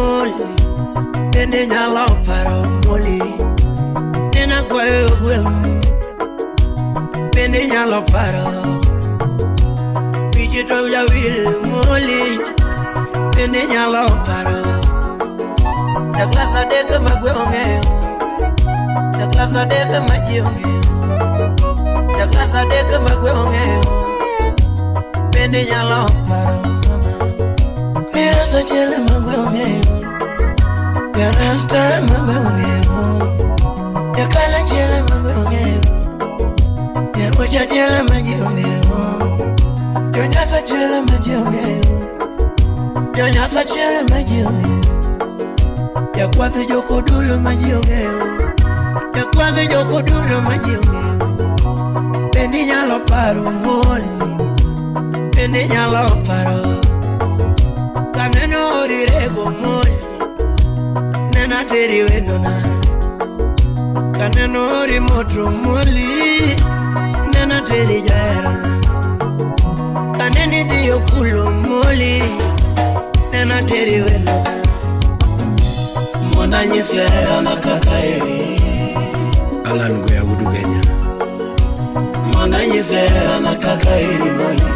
moli bende nyalo paro moli nena kwayo gweng bende nyalo paro Pichito jawil moli bende nyalo paro da klasa deke magwenge da klasa deke majionge da klasa deke magwenge bende nyalo paro mira so chele magwenge ya rasta magwenge ya kala chele magwenge ya rocha chele majionge yo nyasa chele majionge yo nyasa chele majionge ya kwathe joko dulo majionge ya kwathe joko dulo majionge bendi nyalo paro moli bendi nyalo paro kaneno orirego moli nena teri wendona kaneno ori moto moli nena teri jaerana kaneni diyo kulo moli nena teri wendona Mona nyisera na kakaeri Alan Goya Udugenya Mona nyisera na kakaeri moli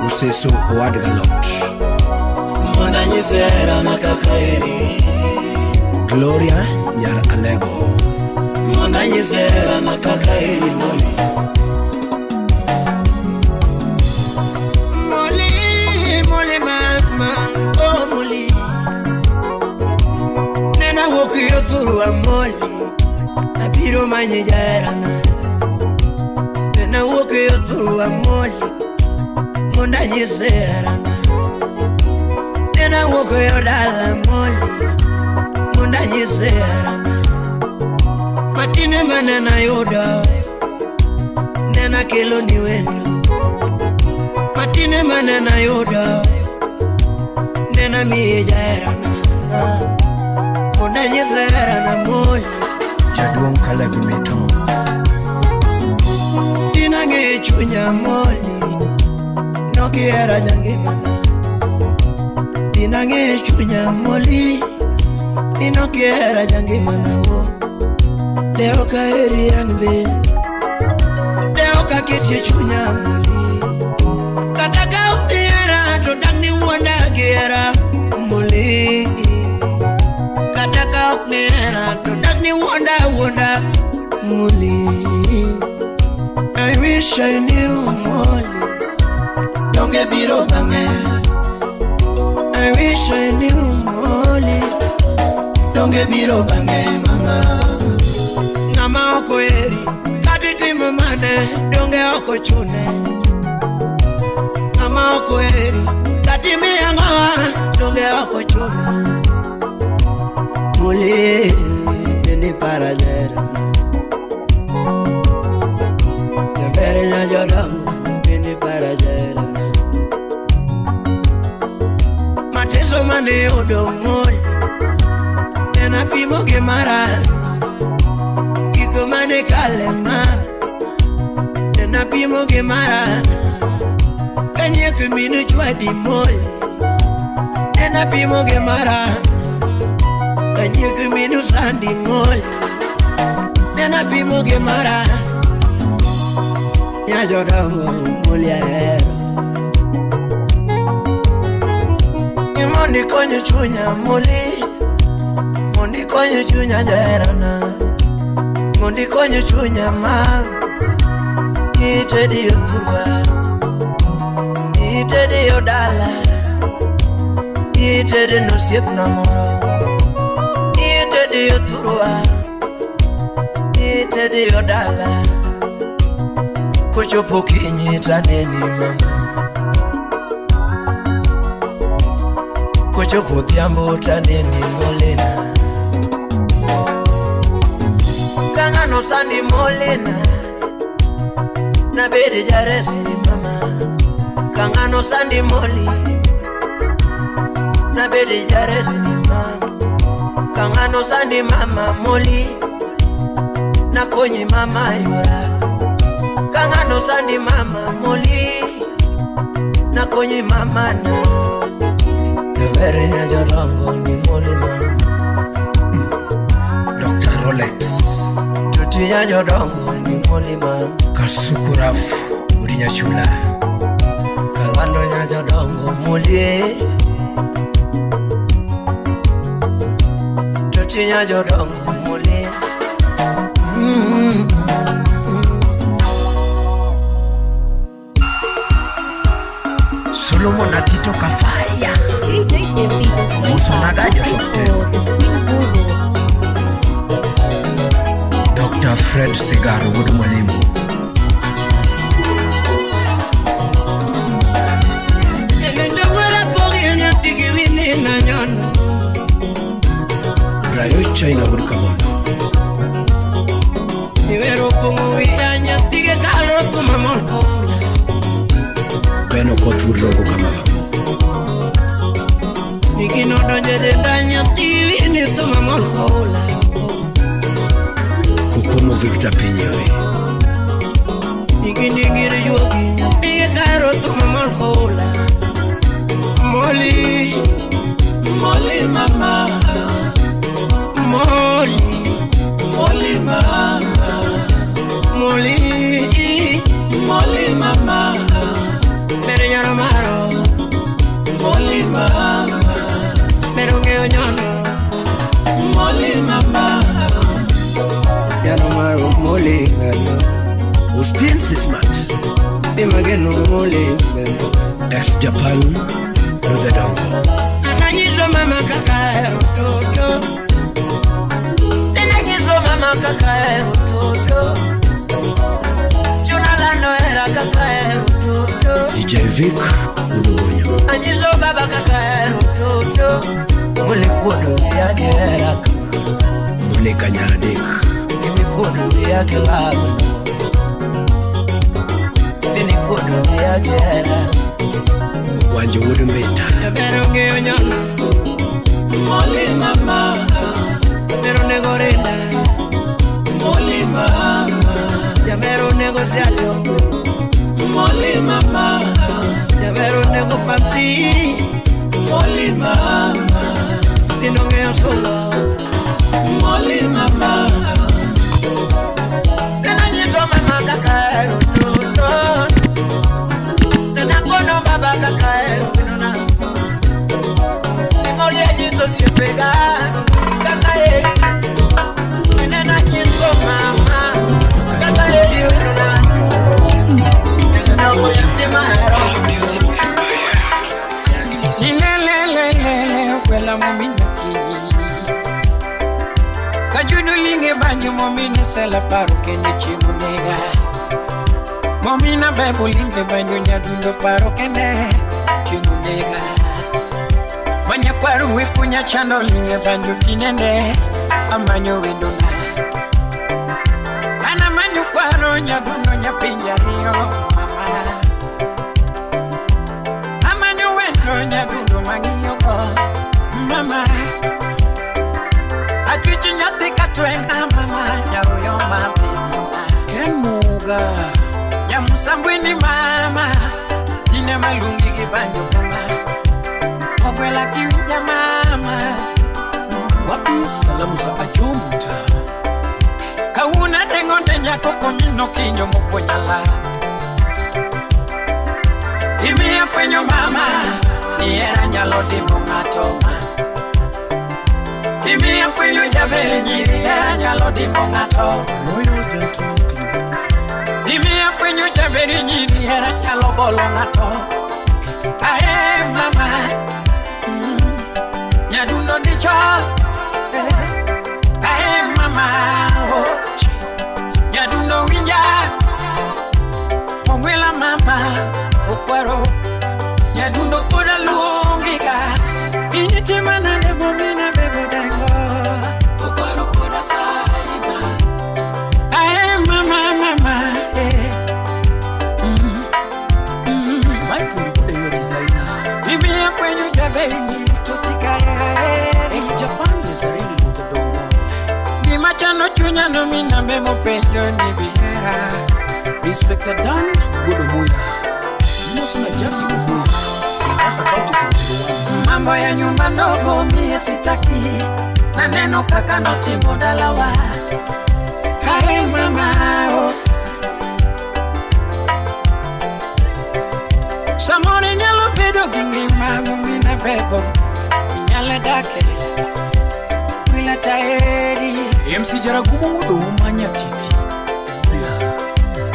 Useso Owadgalot Mona nyisera na kakaeri Gloria Nyar Alego Mona nyisera na kakaeri moli Moli mama oh moli Wokiyo thuru wa moli Nabiro manye jaerana Nena wokiyo thuru wa moli Munda nyiserana Nena wokiyo dala moli Munda nyiserana Matine manena yoda Nena kelo ni wendo Matine manena yoda Nena miye jaerana Munda nyesera na moli Jaduong Kalebi Mito Dinange chunya moli Nokiera jangimana Dinange chunya moli Nokiera jangimana wo Leo kaheri anbe Leo kakichi chunya moli Kataka uniera Todani wanda giera moli Kataka uknera, todagni wonder muli. I wish I knew moli. Don't get beat up I wish I knew moli. Don't get beat up mama. Nama oko eri, katiti mamane. Don't get oko chune. Nama oko eri, katimi yanga. Don't get oko chune. Moli bendi parajera Nembere na jodam bendi parajera Mateso mane odo moli Nena pimo gemara Kiko mane kalema Nena pimo gemara Kanye kuminu chwadi moli Nena pimo gemara Kanyeke minu sandi mol Nena pimo gemara Nyajoda moli aero Mondi konyo chunya moli Mondi konyo chunya jaerana Mondi konyo chunya ma Ite diyo turwa Ite diyo dala Ite di no siep na moro Diyo turwa Ite diyo dala Kuchopo kinyita neni mama Kuchopo thiambo taneni molena Kangano sandi molena Na bede jaresi mama Kangano sandi moli Na bede jaresi mama Kangano sandi mama moli Na konyi mama yura Kangano sandi mama moli Na konyi mama na Berenya jodongo ni molima. Dr. Rolex Tutinya jodongo ni molima. Kasukuraf Urinya Chula Kalwando nya jodongo mulie. Tutinya jodongo mulie. Solomon Atito Kafaya Musonagajo Shokte Dr. Fred Segaru Gudu Mwalimu Brayo China Gudu Kabono Nivero pongo vianya tige kalo tumamolko Beno Kothuro Kamagambo Nikino donje dendanya tige ni tumamolko Kukumo Victor Pinyoy Nikini ngire yogi tige kalo tumamolko Molly Molly mama Molly Molly mama Molly Molly mama Mere nyaro maro Molly mama Mere ngeo nyono Molly mama Nyaro maro Molly ngano Ustin Sismat Imageno Molly ngano Ex-Japan Lugedongo Ananyizo mama kakaero toto Ananyizo mama kakaero toto Junalano era kakaero toto DJ Vic Udubonyo Anyizo baba kakaero toto Muli kudu yake era kama Muli Kanyaradik Kimi kudu yake lagu Tini kudu yake era Wanjo Udumbeta Yabero ngeo nyono Molly mama Yabero negorenda Molly mama Yabero negociato Molly mama Yabero nego fancy Molly mama Tino ngeo solo Molly mama Tena nyito mama kakaero tuto Tena kono baba kakaero pinona Nimoli ajito kipega Kakaeri Nena nyito mama Kakaeri pinona Nena kushiti mahero Nilelelelele Kwela momina kini Kajudu linge banyo momina sela paruke ni chingu nega Momina bebo linge banyo nyadundo paruke ne chingu nega Manya kwaru wikunya chando linge banyo tinende Amanyo wendona Kana manyo kwaru nyadundo nyapinja rio mama Amanyo wendo nyadundo mangiyo ko mama Atwichi nyati katwenga mama Nyaruyo mapina Ken muga Nyamusambwini mama Dine malungi kibanyo kama Kwela kiwija mama Wapi salamu za Ajomuta Kauna dengonde nyako komino kinyo moponyala Imi ya fwenyo mama Ni era nyalo dimbo ngatoma Imi ya fwenyo jabere nyiri Era nyalo dimbo ngato Royal Dental Clinic Imi ya fwenyo jabere nyiri Era nyalo bolo ngato Ae mama Nyadundo ni chol Ae mama Nyadundo winja Pongwela mama Okwaro Nyadundo koda luongika Initi manande momina bebo dengo Okwaro koda saima Ae mama mama Mindfully kude yo designer Bibi ya fwenyo jaberi Ex-Japan Lesarini Lugedongo Gimachano chunya no mina memo penjo ni biera Inspector Dan Gudomuya Musa na Jackie Muhuya Mombasa County 001. Mambo ya nyumba ndogo mie sitaki, na neno kaka notimo dalawa. Hai mama oh. Samone nyalo bedo gingi mamu mina bebo nyale dake wila taeri MC Jaragumo mudo umanya kiti.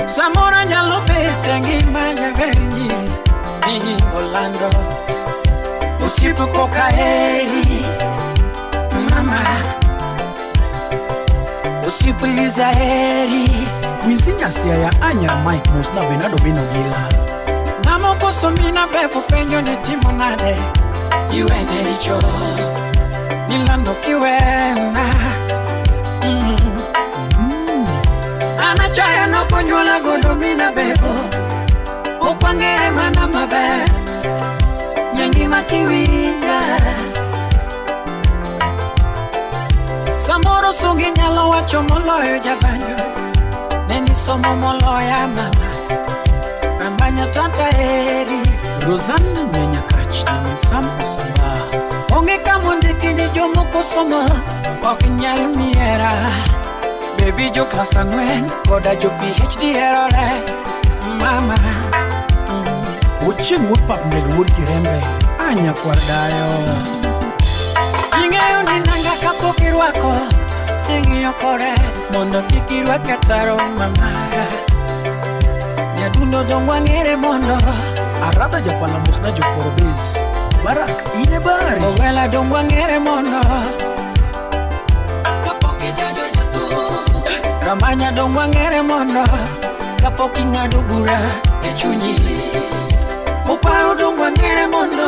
Samora nyalo bete ngimanya veri ni Orlando usipu koka heri mama usipu liza heri Kuizinya siya ya Anya Mike Musna Benado Bino Gila. Namo koso mina befu penyo ni timonade iwe nericho nilando kiwena Anachaya no konyola godo mina bebo Upangere mana mabe Nyangi makiwinja Samoro sungi nyalo wacho moloyo jabanyo Neni somo moloya mama Mamanya tanta heri Rosanna Nyanyakach na Msam Osamba. Onge kamundiki ni jomo kusoma Wakinyal miera Baby jo class angwen Koda jo PhD erore Mama Uching Woodpap Neg Wood Kirembe Anya Kwardayo. Ingeyo ninanga kapokirwako Tingi yokore Mondo kikirwake taro mama Nyadundo dongwangere mondo Arada Japala Musna Joporobis. Barak ine bari. Owela dongwangere mondo Ramanya dongwangere mondo Kapoki ngado bura Echunyi Uparo dongwangere mondo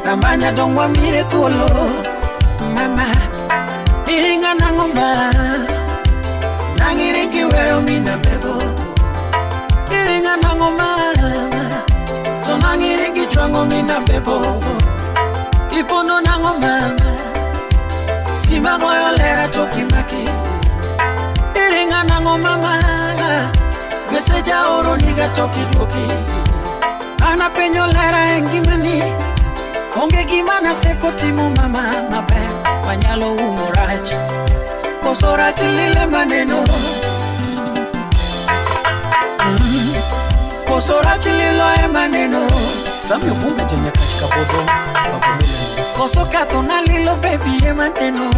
Ramanya dongwamire tuolo Mama Iringa nangoma Nangiriki weo mina bebo Iringa nangoma So nangiriki chwango mina bebo Ipono nangoma Simba goyo lera toki maki Iringa nango mama Meseja oro niga toki doki Ana penyo lera engimani Onge gimana seko timu mama mabe Wanyalo umoraj Kosoraj lile maneno Kosoraj lilo e maneno Samyo Bunga Janyakach Kabodo Wapomele. Kosokato na lilo baby e maneno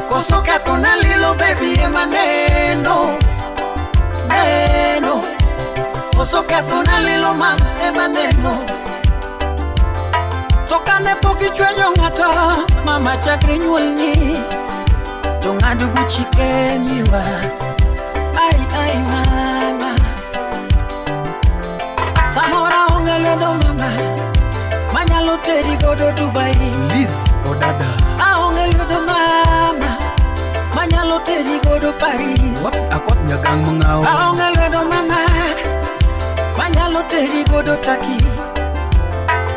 Kosokato na lilo baby e maneno Neno Kosokato na lilo mama e maneno Tokane poki chwenyo ngata Mama chakre nyuolni Tongadu guchike niwa Ai mama Samora ongeledo mama Manyalo teri godo Dubai Liz Odada. Ongeledo mama Manyalo teri godo Paris Wap akot nyagang mangao. Ongeledo mama Manyalo teri godo Taki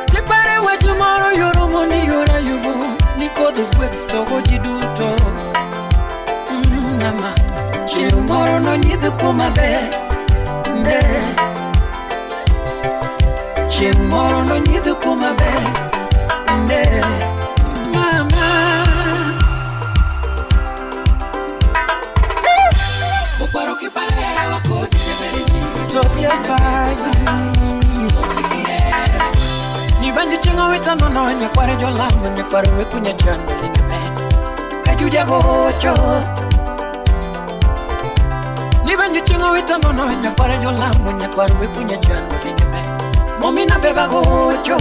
Tipare weju moro yoro moni yora yugo Nikodu kwek togo jiduto Mama Chilu moro no nyidu kumabe Ne Chieng moro no nyidu kumabe Ne Mama Ukwaro kipare wako jiberi Totia sayi Nibanji chenga wita nono Nyakware jolamu Nyakware wekunya jando Lingamen Kajuja gocho Nibanji chenga wita nono Nyakware jolamu Nyakware wekunya jando Lingamen Momina beba gocho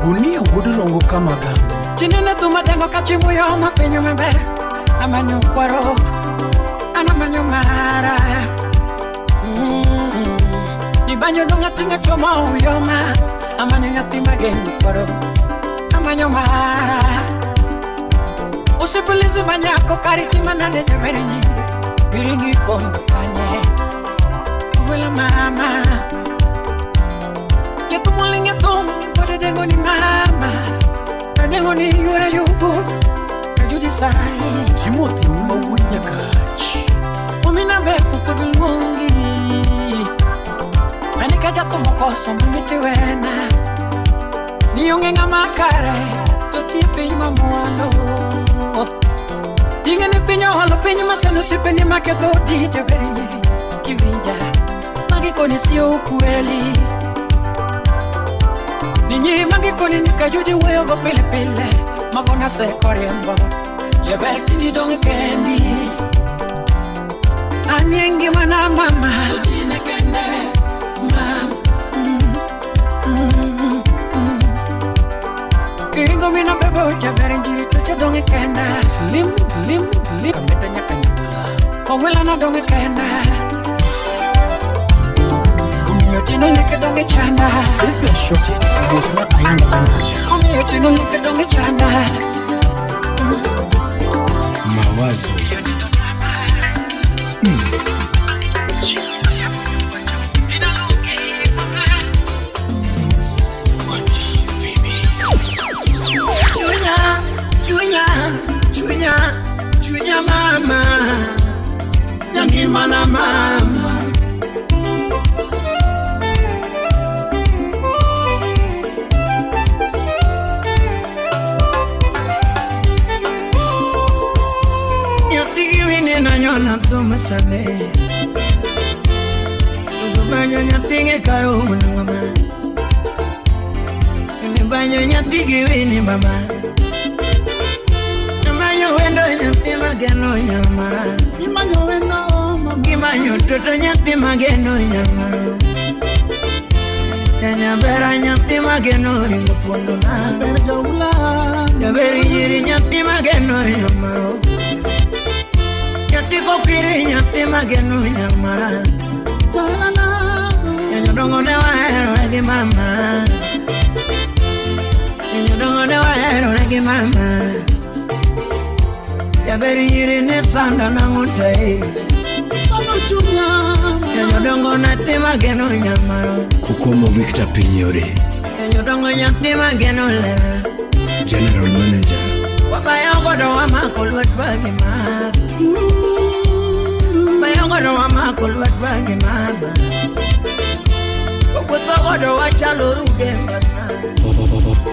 Gunia Woodrongo kama gambo. Chinene tumadengo kachimu yo mapenyo mebe Amanyo kwaro Anamanyo mara Nibanyo donga tinga choma uyoma Amanyo ngati mageni kwaro Amanyo mara Usipulizi vanyako kariti manade jabere nyi Biringi pondo kanye Uwela mama Yetu molinga tomu Pode dengo ni mama Dengo ni yura yubu Kajudi sahi Timothy Uma Nyakach. Momina bebu kudulungi Manika jato mokoso mamiti wena Niyonge nga makare Toti pinyo mamualo Inge ni pinyo holo pinyo masano sipeni makedo di jaberi Kivinja Magikoni siyo ukueli Ninyiri magikoni nikajudi weyo go pile pile Magona se korembo Jabeti ni donge kendi Aniengi mana mama Tutine kende Mama Kiringo mina bebo Jaberi njiri tuche donge kenda Slim Kameta nyaka nyabula Owela na donge kenda Umiyotino leke donge chanda Safe and short it. It was not Ayanda. Umiyotino leke donge chanda Mawazo. Chunya mama Yangi mana mama Yotigi wini na nyona tumasane Banyo nyatinge kayo mwana mama Banyo nyatigi wini mama Banyo wendo nyati mageno nyama Banyo wendo mama Banyo toto nyati mageno nyama Tanya bera nyati mageno ringo pondo na Berja ula Beri jiri nyati mageno nyama Nyati kokiri nyati mageno nyama Salana Nyodongo ne waero egi mama Nyodongo ne waero egi mama Yaberi yiri ne sanda na ngute Sama chunya Nyodongo na tema geno nyama Kukomo Victor Pinyore, Nyodongo nyati mageno le General Manager. Wabayongo do wa makol watwagi mama Bayongo do wa makol watwagi mama Wakodo wa chalo rude mbasna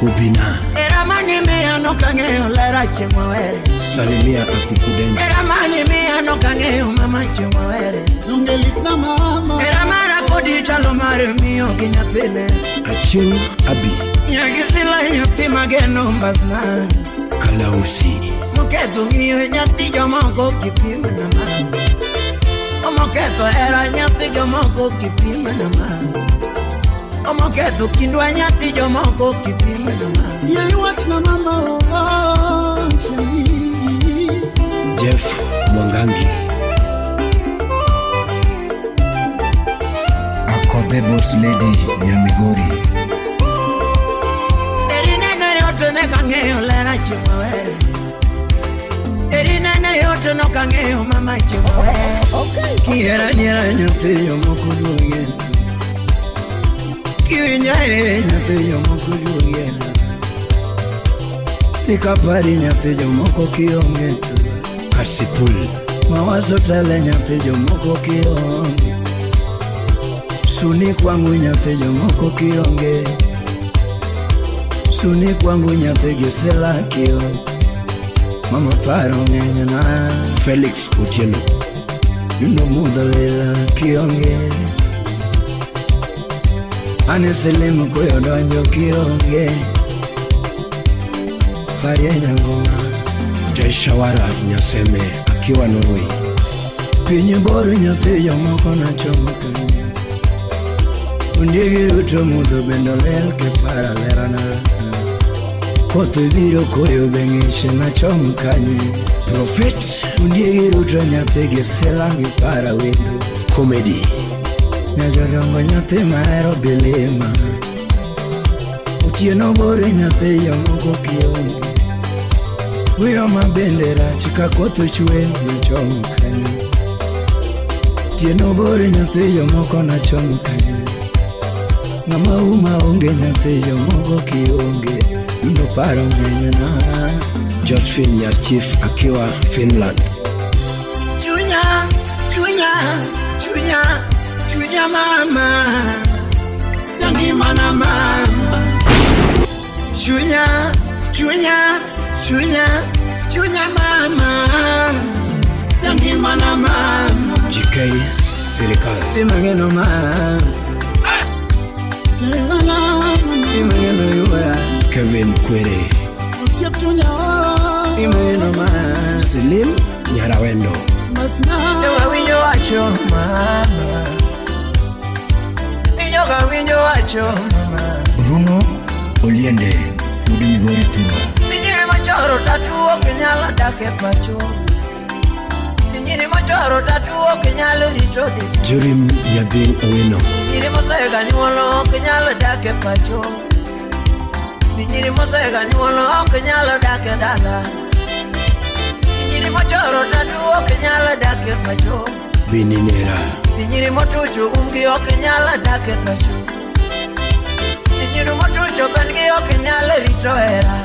Ubina, Era mani me ano kangeyo lera chimawere Salimia Akukudenja. Era mani me ano kangeyo mama chimawere Nungelit na mama Era mara kodi chalo mare miyo kinyafine Achim Abi, Nyagisila nyati mageno mbasna Kalausi, Moketu ngiyo nyati jomoko kipima na mama Omoketo era nyati jomoko kipima na mama Omoketo kindwa nyati jomoko kipima na mama Yei watch na mama oh shani Jeff Mwangangi, Akode Boss Lady ya Migori, Eri nene yote ne kangeyo lera chimawere Eri nene yote no kangeyo mama chimawere Kiera jera nyote yomoko duye Kiwenyae nyote yomoko duye Sikapari nyote yomoko kionge tu Kasipul, Mawazo tele nyote yomoko kionge Suni kwangu nyote yomoko kionge Suni kwangu nyote gisela kionge Mama paro ngenyana Felix Otieno, Yuno muda lela kionge Aneselimu kuyo donjo kionge Faria nyangoma Jaishawara Nyaseme akiwa Norway, Pinyi boru nyote yomoko na chomokanye Undigi ruto mudo bendo lel ke para lerana Kote viro koyo bengishe na chomokanye Prophet Undigi ruto nyote giselangi para windu Comedy, Nyajorongo nyote maero bilima Utieno bore nyote yomoko kionge Uyo mabendera chika koto chwe na chomokanye Tieno bore nyote yomoko na chomokanye Ngama uma onge nyote yomoko kionge Ndo paro mwenyana Josephine Yarchief akiwa Finland, Chunya chunya mama Yangi mana mama Chunya mama Yangi mana mama GK serikali Imageno mama Imageno yuwa Kevin Kwere Imageno mama Slim Nyarawendo Ewa winyo wacho mama Inyoga winyo wacho mama Bruno Oliende Mudi Migori Tuwa Nijiri machoro tatuo kenyala dake pacho Nijiri machoro tatuo kenyala richodi Jorim Nyadhin Owino Nijiri mosega niwolo kenyala dake pacho Nijiri mosega niwolo kenyala dake dala Nijiri machoro tatuo kenyala dake pacho Bini Nera Nijiri motucho umgio kenyala dake pacho Nijiri motucho bangio kenyala ritoera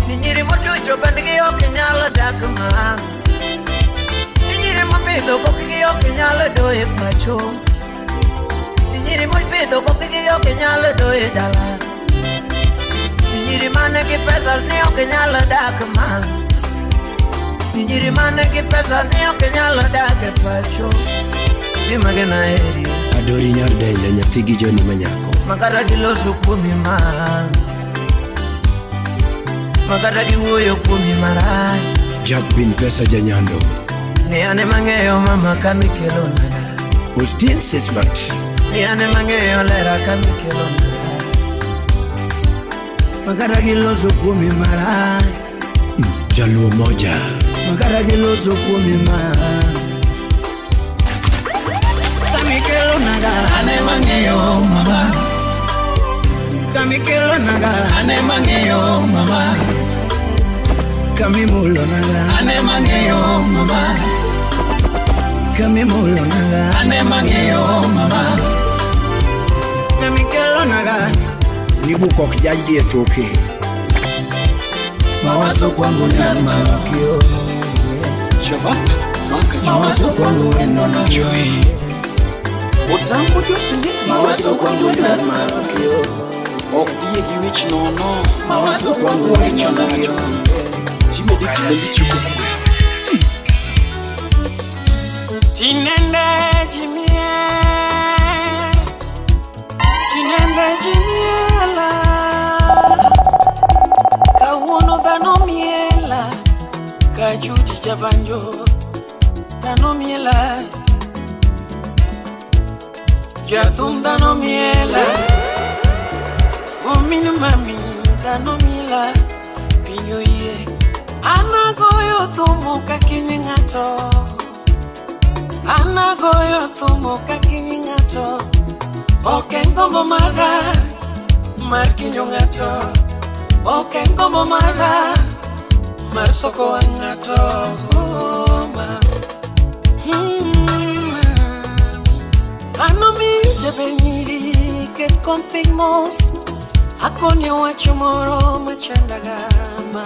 Nijiri motucho bangio kenyala dake ma Nijiri mopido kokigio kenyala doe pacho Nijiri mopido kokigio kenyala doe dala Nijiri mane ki pesa nio kenyala dake ma Nijiri mane ki pesa nio kenyala dake pacho Dimagena eri Adori Nyardenja Nyathigi Joni Manyako Makara giloso kumi ma Makara giwoyo kumi maraj Jack Bin Pesa Janyando Ni ane mangeyo mama kami kelo naga Austin Sismat Ni ane mangeyo lera kami kelo naga Makara giloso kumi maraj Jaluo Moja Makara giloso kumi maraj Kami kelo naga Ane mangeyo mama Kami kelo naga Ane mangeyo mama Kami mulo naga Ane mangeyo mama Kami mulo naga Ane mangeyo mama Kami kelo naga Nibu Kok Jaji Etoke Mawazo kwangu nyama kio Java Mawazo kwangu eno na Joy Otambo josi Mawazo kwangu nyama kio Okdiye Giwich Nono Mawazo kwangu eno na kio Timo Diki Chuku Tinende jimiela Kawuono dhano miela Kajuji jabanjo dhano miela Jathum dhano miela Omini mami dhano miela Pinyo iye Anagoyo thumo kakini ngato Anagoyo thumo kakini ngato Okengombo mara Markinyo ngato Okengombo mara Marsoko ngato Anomi jabenyiri Ket komping mos Akonyo wachumoro machandagama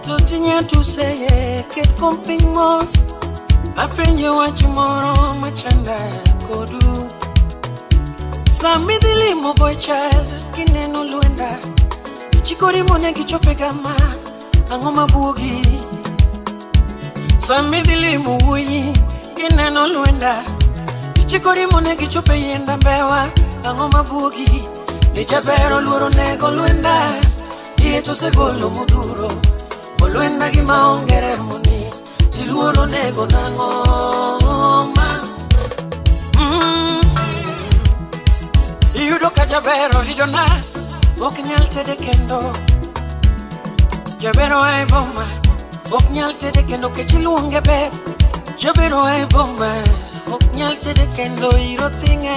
Totinya tuseye Ket komping mos Apenye wachumoro machanda kodu Samidhili mo boy child Kineno luenda Chikori mone kichope gama Angoma bugi Samidhili mo uyi Kineno luenda Chikori mone kichope yenda bewa Angoma bugi Lijabero luoro nego luenda Ieto se golo muduro Oluenda gima ongere moni Tiluoro nego nangoma Yudo ka jabero ridona Oknyal tede kendo Jabero ay bomba Oknyal tede kendo kechiluonge be Jabero ay bomba Oknyal tede kendo iro thinge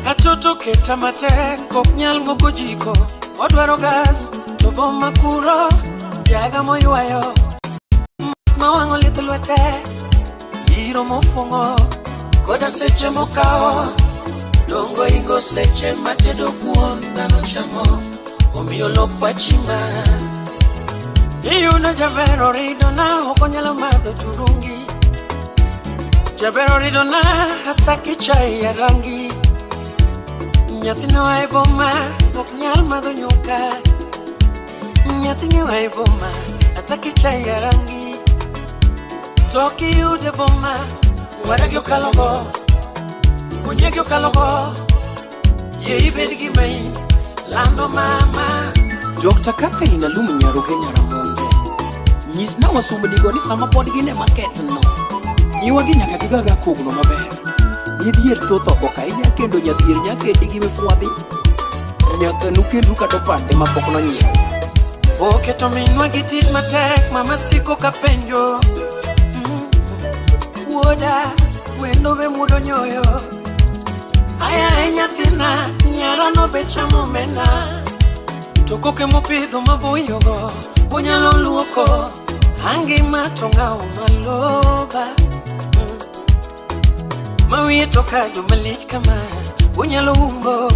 Atoto keta mate Oknyal moko jiko Odwaro gas To bomba kuro Jaga moyuayo Mawango lito lwete Iro mofungo Koda seche mokao Dongo ingo seche matedo kuon Nano chamo Omiyo lokwa chima Iyuno javero rido na Okonyalo madho turungi Jabero dona hataki chai ya rangi. Nyathino ay boma ok nyal madho nyuka. Nyathino ay boma hataki chai ya rangi. Toki yude boma waragyo kalogo. Onyegyo kalogo. Ye ibedgi mai lando mama. Dr. Catherine Alum Nyaroge Nyaramonde. Nyis na wasumu digoni sama pod gine market no. Nyiwagi nyaka gigaga kugno maber. Nyidhier thoth oko ka inya kendo nyadhier nyaka digi mefuadhi. Nyaka nukendu kato pande mapok no nyiew. Oketo minwa gitit matek mama siko ka penjo. Woda wendo be mudo nyoyo. Aya nyathina nyara no be chamo mena. Toko ke mopidho maboyogo onyalo luoko angima to ng'awo maloba. Mawiye to kado malich kama onyalo umbo.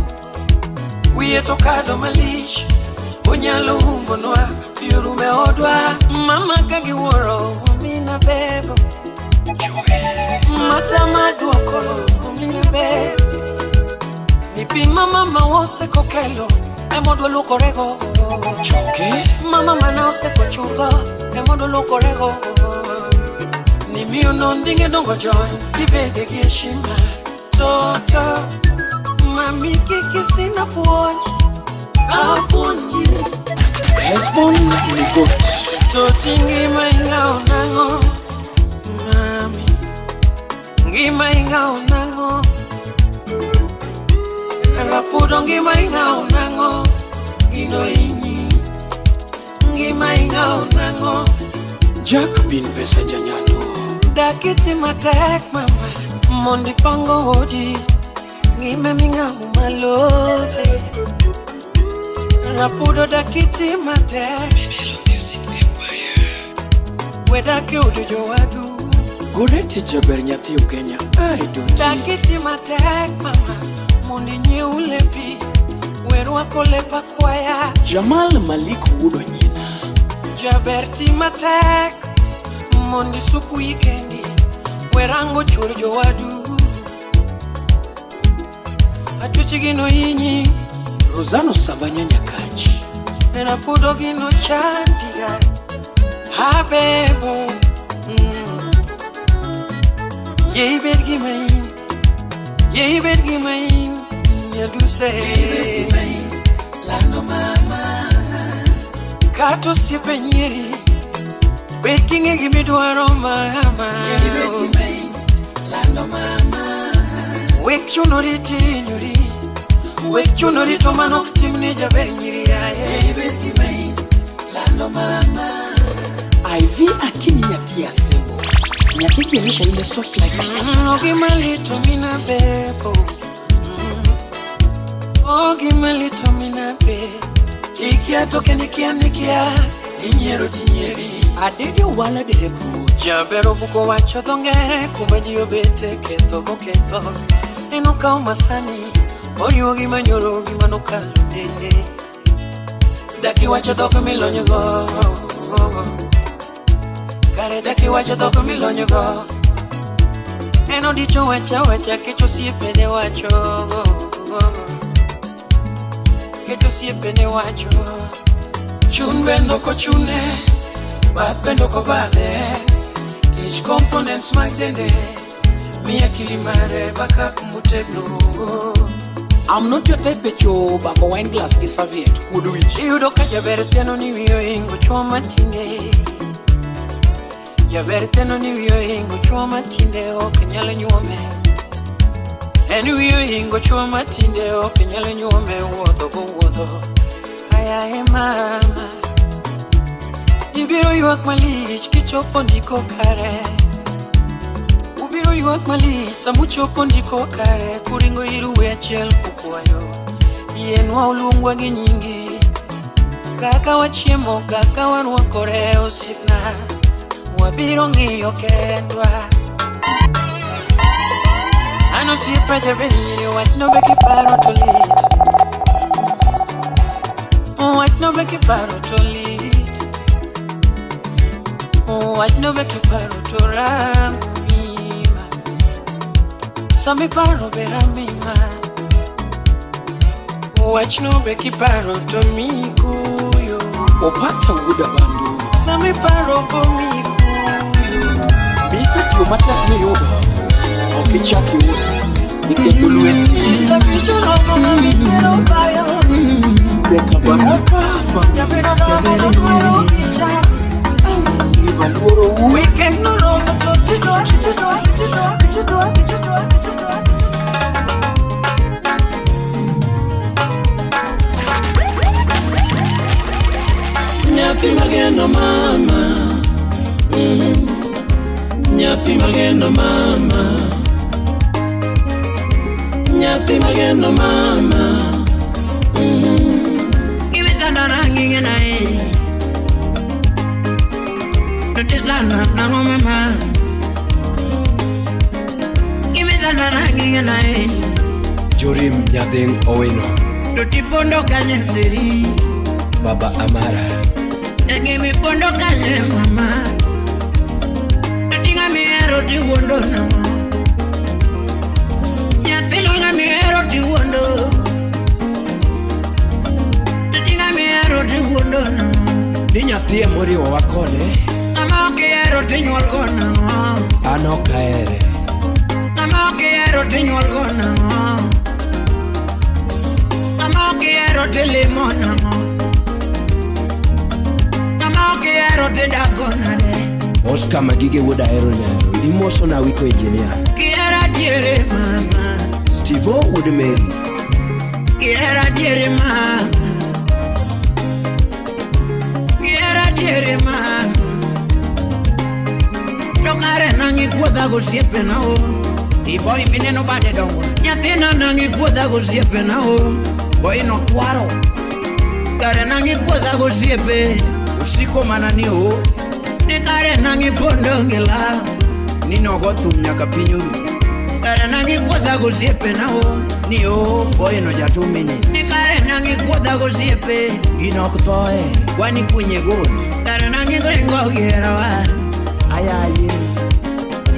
Wiye to kado malich onyalo umbo noa piurume odwa. Mama kagi woro omina bebo mata maduoko omina bebo. Nipi mama mawose kokelo emodo lukorego choke. Mama mana oseko chugo emodo lukorego. Ni miyo nondinge dongo join kibede geshima toto. Mami kiki sina puonji apuonji. Husband ni good. Toti ngima ingao nango. Mami ngima ingao nango. Rapudo ngima ingao nango. Gino inyi ngima ingao nango. Jack bin pesa janyano. Dakiti matek mama mondi pango hodi. Ngima mingao malove. Rapudo dakiti matek. Wedake ujojo wadu. Gorete jaber nyathi Ugenya. I don't. Dakiti matek mama mondi nye ulepi. Werwa kolepa kwaya. Jamal Malik wudo nyina. Jaberti matek mondi suku weekendi. Werango churjo wadu. Atuchi gino inyi Rosano Sabanya Nyakachi. Rapudo gino chandiga habebo. Ye ibedgi main. Ye ibedgi main. Nyaduse Ye ibedgi main. Lando mama Kato sipe nyeri Bedgi ngegi midwaro mama. Ye ibedgi main. Lando mama Wek chunori tinyori. Wek chunori to manok timne jaber nyiri aye. Ye ibedgi main. Lando mama IV akini nyathi asembo. Nyathi kionyesha ile soft like Ogi malito mina bebo. Ogi malito mina be. Kikia toke nikia Inyero tinyeri. Adede wala derebu. Jabero buko wacho dhongere kumaji obete ketho boketho. Enoka umasani oriwogi manyoro gi manokalo nene. Daki wacho dhoko milonyogo. Kare daki wacho dhoko milonyogo. Eno dicho wacha kecho siepene wacho. Kecho siepene wacho. Chun bendo ko chune. Bath bendo ko badhe. Kich components mag dende. Mia kilimare baka kumutegno. I'm not your type of yo bako wine glass ki serviette. Who do it? Yudo ka jaber teno ni wiyo ingo chwa matinde. Jaber teno ni wiyo ingo chwa matinde oke nyalo nyuome. Eni wiyo ingo chwa matinde oke nyalo nyuome. Wuotho go wuotho. Ayaye mama Ibiro yuak malich kichopo ndiko kare. Ubiro yuak malich samuchopo ndiko kare. Kuringo iruwe achiel kukwayo. Yenwa ulungwa gi nyingi. Kaka wachiemo kaka warwakore osipna. Wabiro ng'iyo kendwa. Ano sipa jaber nyiri wach no be kiparo to lit. Wach no be kiparo to lit. Wach no be kiparo to ramima. Sami paro vera mima Wach no be kiparo to mikuyo Opata wuda bandu Sami paro po mikuyo Bisa tiyo matlak ni yoba Okichaki usi Nikegulueti Itabicho rogo na mitero bayo Beka baraka Nyabero rogo mwaro kicha Iva luoro uu Weekend no rogo totito Nyathi mageno mama Nyathi mageno mama Nyathi mageno mama Ibitana rangi nae Tutizana nango mama Ibitana rangi nae Jorim Nyadeng Oweno Tutipondo kanye seri Baba Amara Nagi mi pondo kanye mama Tutinga mi ero ti wondo nango Nyathino nga mi ero ti wondo Tutinga mi ero ti wondo nango Ni nyathie moriwo wakone Ama oki ero ti nyuol go nango Ano kaere Ama oki ero ti nyuol go nango Ama oki ero ti limo nango Ama oki ero ti dago nade Oscar Magige wuda ero nyando Imoso na wiko engineer Kiera diere mama Steve O wuda Mary Kiera diere mama Kiera diere mama Tongare nangi kuodha gosiepe na o Iboi mineno bade dongo Nyathina nangi kuodha gosiepe na o Boi no twaro Kare nangi kuodha gosiepe Usiko manani o Nikare nangi pondo ngila Nino gothum nyaka pinyuru Kare nangi kuodha gosiepe na o Ni o boi no jatumini Nikare nangi kuodha gosiepe Gino kutoe Wani kunye gol Kare nangi gringo girawa Ayaye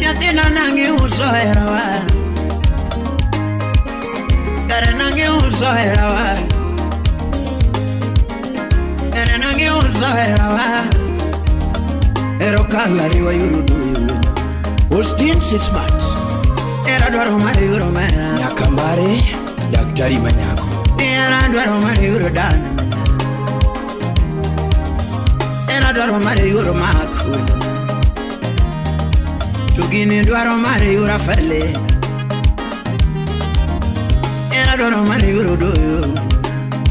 Nyathina nangi uso herawa Kare nangi uso herawa Kare nangi uso herawa Ero kalari wa yurudu yurudu Austin Sismat Era dwaro mari yuro mera Nyakambare Daktari Manyako Era dwaro mari yuro dan Era dwaro mari yuro makul Tugini dwaro mari yuro fele Era dwaro mari yuro doyo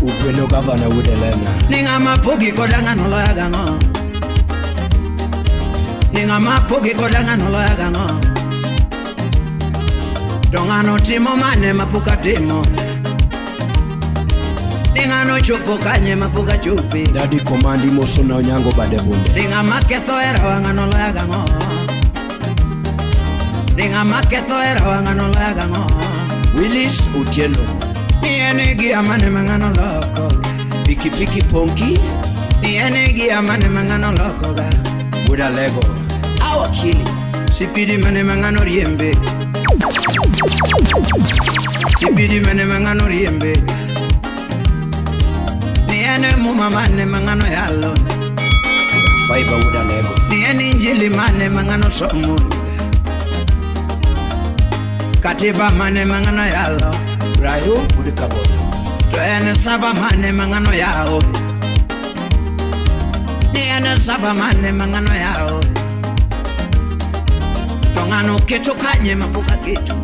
Ugweno Governor Wudelena Ninga mapogi kodanga no loyaga ngo Ninga mapogi kodanga no loyaga ngo Dongano timo mane mapuka timo Ninga no chopo kanye mapuka chupi Daddy Komandi Moso na Onyango Badebunde Ninga maketho era wanga no loyaga ngo Ninga maketho era wanga no loyaga ngo Willis Utieno Niene gia mane mangano loko Piki Ponki Niene gia mane mangano loko ga Wuda Lego Awakili Sipidi mane mangano riembe Sipidi mane mangano riembe Niene muma mane mangano yalo Fiber Wuda Lego Niene injili mane mangano somo Katiba mane mangano yalo Rayo Wuda Kabondo Tuene saba mane mangano yao Niene saba mane mangano yao Tongano keto kanye mapuka keto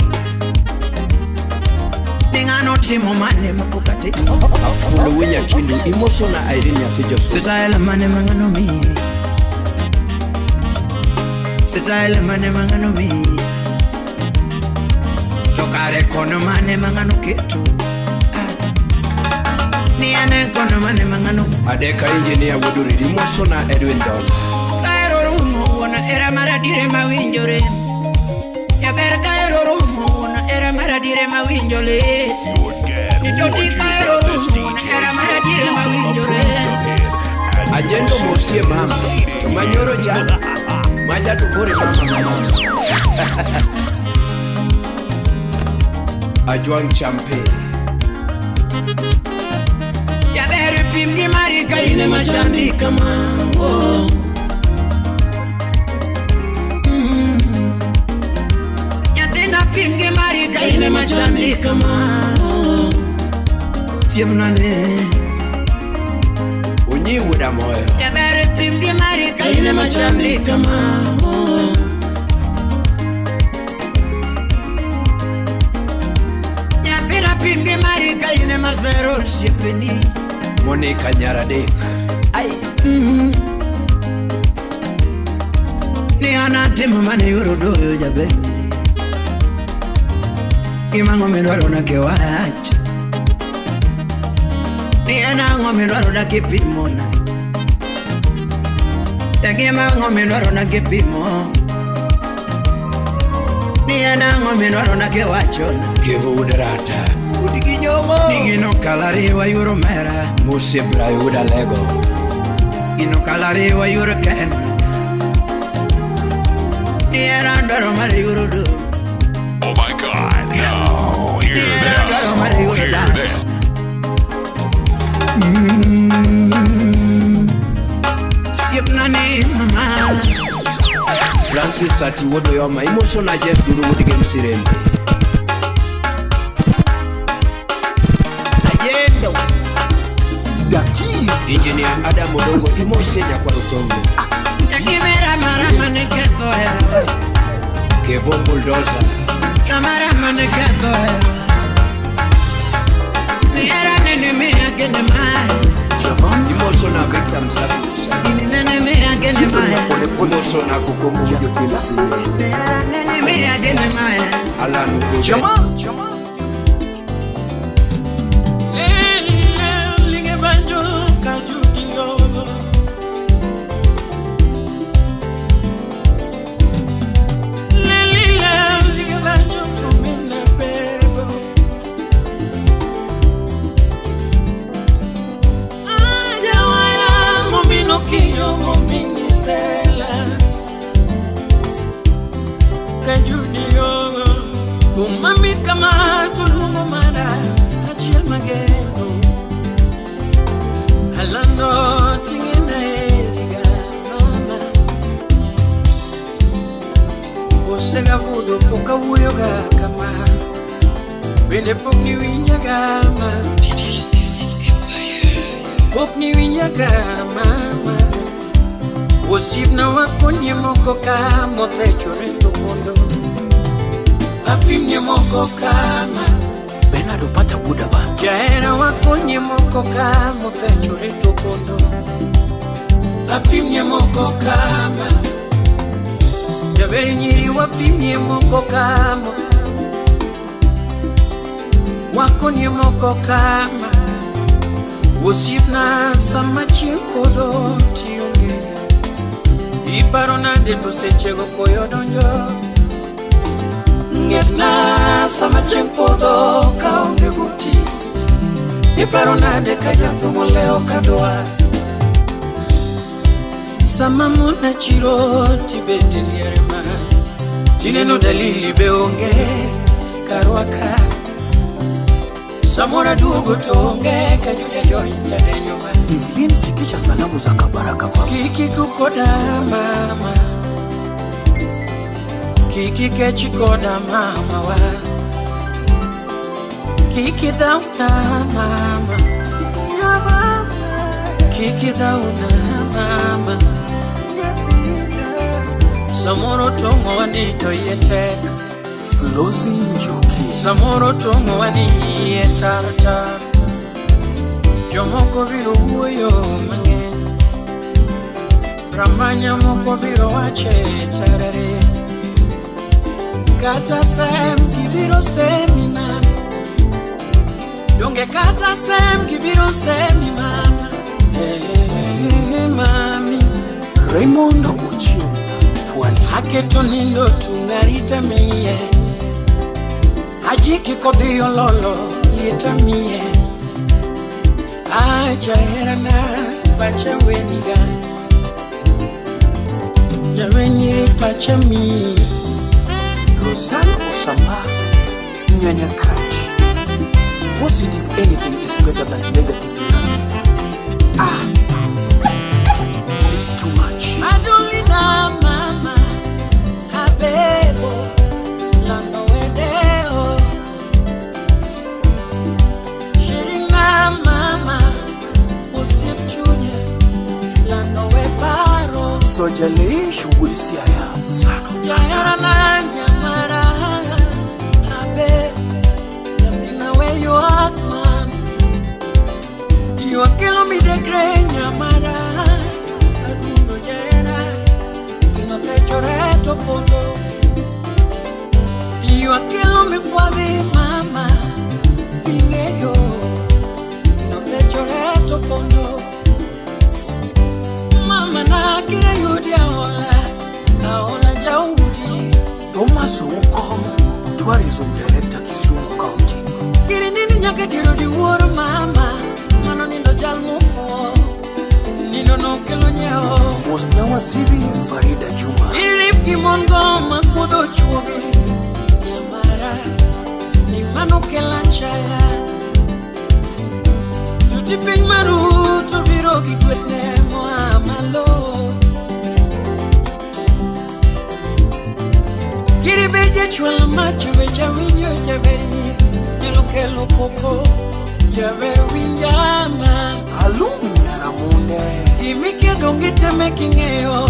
Ningano timo mane mapuka timo Afulu Winya Kindu Imoso na Irene Atijosu Sitaele mane mangano mi Sitaele mane mangano mi Tokare kono mane mangano keto Niene kono mane mangano Adeka Engineer Wuduri Imoso na Edwin Don Kairo rumo wana era maradire mawinjore Ya ber kairo rumo wana era maradire mawinjole Nitoti kairo rumo wana era maradire mawinjore Ajendo Mosie Mama Tumanyoro Jana Maja Tupore Mama Ajuang Champe Yabere pimgi marika ine machandi kama Yadena pimgi marika ine machandi kama Tiemnane Unyi wuda moyo Yabere pimgi marika ine machandi kama Yabere pimgi marika ine mazero shipeni Monica Nyaradek Ay Ni anate mane yorodo yo jabe Imango menwaro na kewacha Ni anango menwaro na kipimona Yagi mango menwaro na kipimo Ni anango menwaro na kewachona Kevo udarata Udigi jomo Nigino kalari wa yuro mera Muse Brayuda Lego Ino kalari wa yuro ken Ni erandaro mari yuro do Oh my God, no, hear this, hear this. Skip nani mama Francis ati wodo yoma imoso na Jeff Duru wudige msirembe Agenda The keys. Engineer Adam Odongo imose ya kwa Rutongo Yakimera mara maneketo Kevo Bulldozer Samara maneketo Niera nene mea kene mai Javan. Imoso na Victor Msafi Nene mea kene mai Imoso na Kukomu Wujo Pilasi Nene mea kene mai Alan Ugobe Jamal. Linge banjo kajudi yobo Linge banjo kumina bebo Ajawala momino kiyo momini sela Kajudi yobo Umamit kama tulungo mara Achiel magendo Alando tingena ediga mama Osega budo poka uyoga kama Bende pokni winyaga mama Pokni winyaga mama Osip na wakonye moko kama Techore tokondo Apimye moko kama Bernardo pata buda ba. Jaera wakonye moko kama Techore tokondo Apimye moko kama Jaberi nyiri wapimye moko kama Wakonye moko kama Usip na sama chimpodo tiyonge Iparo nande to sechego koyo donjo Ngetna sama chimpodo kaonge buti Iparo nande kajathumo leo kadoa Sama muna chiro tibete lierema Tineno dalili beonge karwaka Samora duogo tonge kajuja jointa denyuma Divine fikisha salamu za kabaraka fa. Kiki kukoda mama Kiki kechikoda mama wa Kiki dauna mama Ya mama Kiki dauna mama Samoro tongo wanito yetek Flozi Njoki. Samoro tongo wani yetartar Jomoko biro uyo mangen Ramanya moko biro wache tarare Kata sem gibiro semi mama Donge kata sem gibiro semi mama Mami Raymond Ochieng. Pwani. Haketo nindo tungarita miye Hajiki kodhiyo lolo lieta miye Aja erana pacha weniga Jawe nyiri pacha mi Rosan Osamba. Nyanya Kachi. Positive anything is better than negative nothing. It's too much. Adulina mama, habebo, lando wedeo. Shirina mama, usip chunye, lando weparo. Sojale shughuli siaya, son of Yayara na nyamara, habe, yatina where you are, mom. You are killing me the great nyamara. You are killing me for the mama. Pineyo, no te choreto pondo. Mama na kire yudia ola jaudi. Thomas Uko, Tourism Director Kisumu County. Kiri nini nyake tiro di woro mama. Mano nindo jalmufo. Nindo no kelo nyao. Mosna Waziri Farida Juma. Irip kimongo makudo chuoge. Nyamara ni mano kelanchaya. Tutiping maru to birogi kwetne moamalo. Kiri beje chwala macho beja winyo javeri. Nelo kelo koko javeri winjama. Alumi Nyaramune. Imike dongite mekingeyo.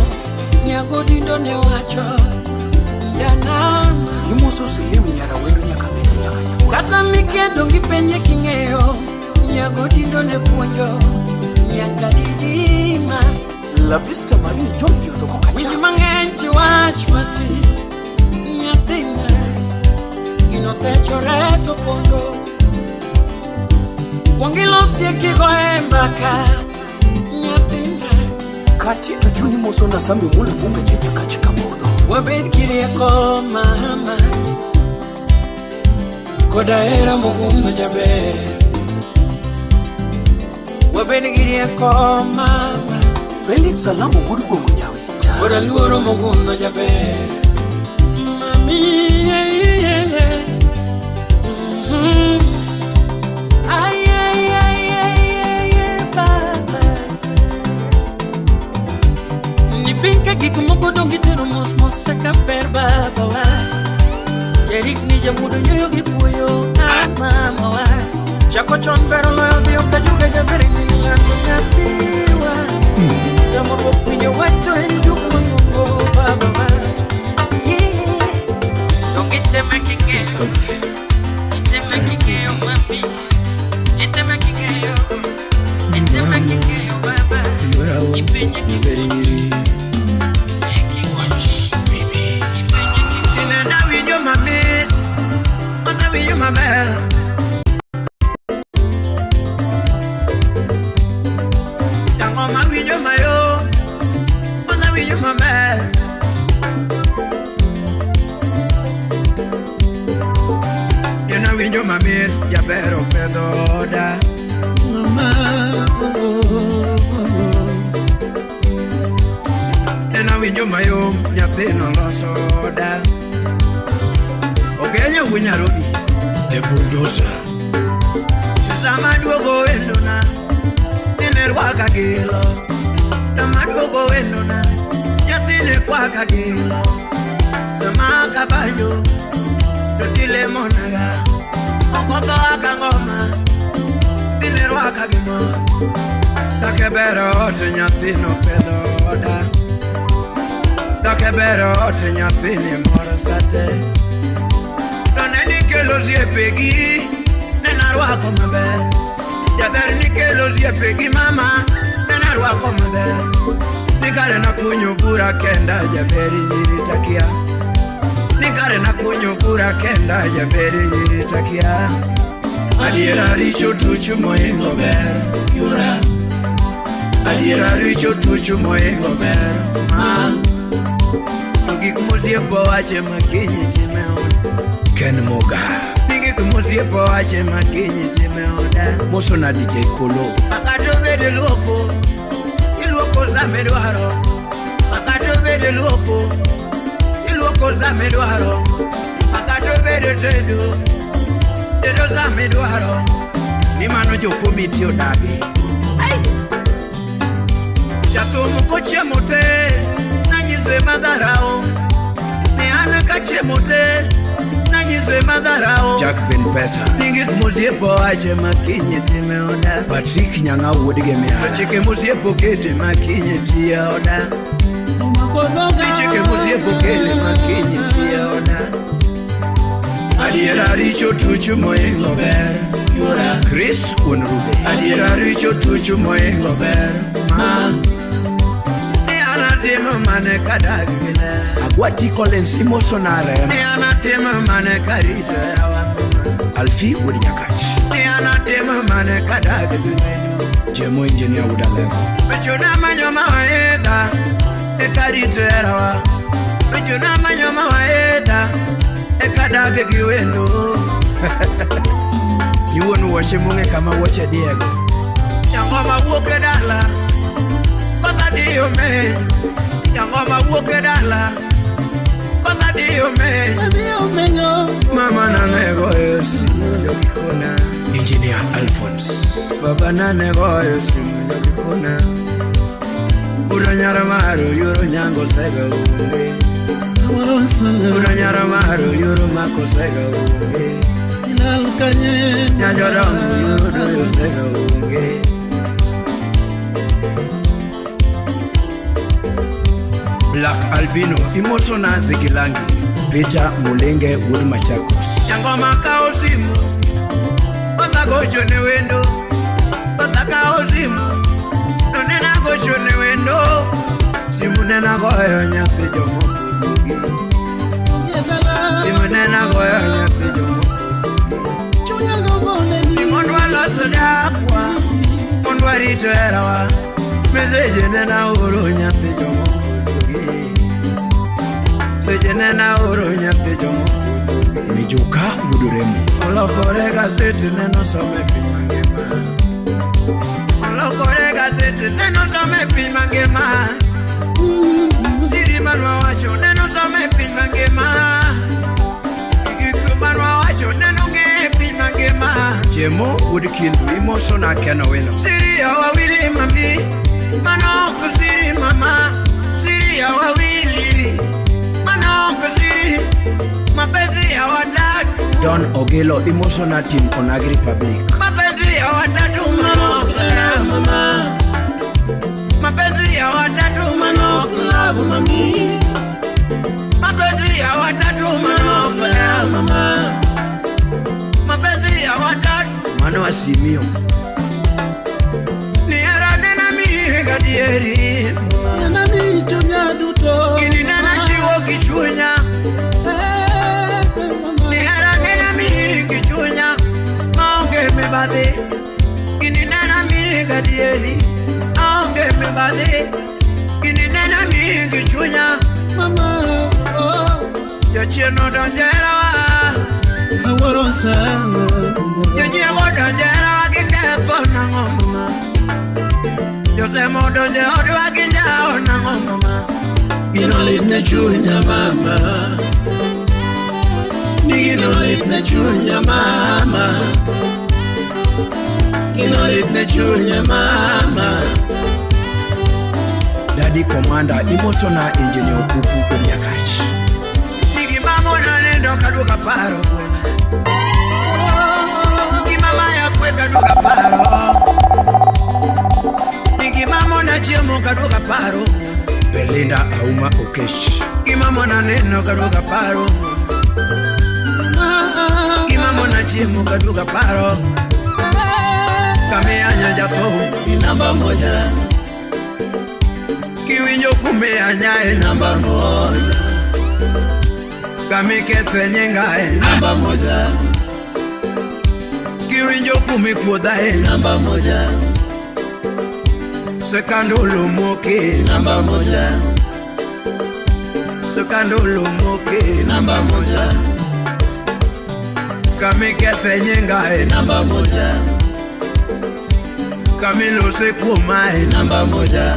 Nyagodindo ne wacho ndanama Imoso silimu Nyarawendo nyakameke nyakanya. kata mike dongi penye kingeyo nyagodindo ne puonjo nyakadidima La Vista Marine Jompio toko kacha. winji mangenchi wach mati nyathina gino techoreto pondo wangilo sieki goembaka nyathina Katito Juni Moso na Sami Mule Bunga Jenya Kachika Modo. wabed kirieko mama koda era mugundo jaber wabed kirieko mama Felix Salamu Burgo Munyawita. koda luoro mugundo jaber mami Pinka gikumoko dongi tero mos seka per baba wa Yerik ni jamudo nyoyo gikuyo mama wa Chako chon pero loyo dio kajuga jaberi ni lando nyapiwa Tamor wapinyo wato eni juku mangungo baba wa Dongi teme kingeyo Iteme kingeyo mami Iteme kingeyo Iteme kingeyo baba Ipenye kingeyo my bell. Young on my window, my own. On the window, my bell. You know, window, my miss, you better pedoda. Mama, And I window, my own, you pay no loss order. Okay, you win your ruby. The bulldozer. Samaduogo endona, inerwaka gilo. Samaduogo endona, yatine kwaka gilo. Samaka banyo, dotile monaga. Okoto akangoma, inerwaka gimo. Takebero ote nyatino pedoda. Takebero ote nyatini morasate. Que los pegui, nenarwa como ver. Ya ver ni que los pegui mama, nenarwa como ver. Ni kare na kunyo pura kenda ya veri niritakia. Ni kare na kunyo pura kenda ya veri niritakia. Aliera richo tuchu moingo ver, yura. Aliera richo tuchu moingo ver, ma. Nuki kumuzie po ache makinyi timeona. Ken Moga. Nige kumuzie po ache makinyi timeona. Moso na DJ Kolo. Akatobe de loko, iloko za medwaro. Akatobe de loko, iloko za medwaro. Akatobe de tedo, Tedo sami dwaro ni mano jo komiti odagi. Jatumu kochiemo te nanyise madharao, ne an kachiemo te nanyise madharao. Jack Ben Pesa ningik musiepo ache makinye time oda, Patrick Nyanga wuodge miara chike musiepo kete makinye tia oda, chike musiepo kele makinye tia oda. Adiera richo tuchu moingo ber Yura Chris Unrube. Adiera richo tuchu moingo ber Ma Ni anatema mane kadagile Agwati Collins Imosonare Ni anatema mane karito ya wangoma Alfi Udinyakachi Ni anatema mane kadagile Jemo engineer Udalego Mechuna manyoma waeda Ekarito ya wa Mechuna manyoma waeda Ekadage giwendo Yuonu washe munge kama wache Diego Yangoma woke dala Kota diyo me Yangoma woke dala Kota diyo me Mama na nego yosi Yokikona Engineer Alphonse Baba na nego yosi Yokikona Uro nyaramaru yuro nyango sega unge Uro nyaramaru yuro mako sega unge Nyajoramu yuro doyo sega unge Black Albino Imosona Zigilangi Peter Mulenge Wood Machakos Yangoma kao simu Bata gojo ne wendo Bata kao simu Nonena gojo ne wendo Simu nena goyo nyate jomo kudugi Simu nena goyo nyate jomo kudugi Imondwa loso dakwa Mondwa rito erawa Meseje nena uro nyate jomo kudugi Seje nena uro nyate jomo kudugi Mijuka Buduremu Olokore gazeti neno some pimangema Olokore gazeti neno some pimangema Siri manwa wacho neno some pimangema Ikikumbarwa wacho neno nge pimangema Jemo udikindu Imosona keno weno Siri ya wawili mami Manoko siri mama Siri ya wawili Manoko siri Mapenzi ya watatu Don Ogelo Imosona team Konagri Public Mapenzi ya watatu manokla mama Mapenzi ya watatu manokla mami Mapenzi ya watatu manokla mama Mapenzi ya watatu Mano asimio Ni era nena mi gadieri Nena mi chunya duto Kini nena chiwo kichunya Bade Kini nena mi gadieli Aonge me bade Kini nena mi gichunya Mama oh Yochino donjera wa Awaronsa Yochino donjera wa kikefo na ngomama Yosemo donjera wa kinjao na ngomama Inolit na chunya mama Inolit na chunya mama Inolit na chunya mama Daddy Commander Imosona Engineer Pupu Udinyakachi Nigi mamo na nendo kaduka paro Nigi mama ya kwe kaduka paro Nigi mamo na chiemo kaduka paro Belinda Auma Okesh Nigi mamo na nendo kaduka paro Nigi mamo na chiemo kaduka paro Kame anya jato Namba moja Kiwinyo kume anya Namba moja Kame kepe nyenga Namba moja Kiwinyo kume kuoda Namba moja Sekandolo moke Namba moja Sekandolo moke Namba moja Kame kepe nyenga Namba moja Kamilo se kumae Namba moja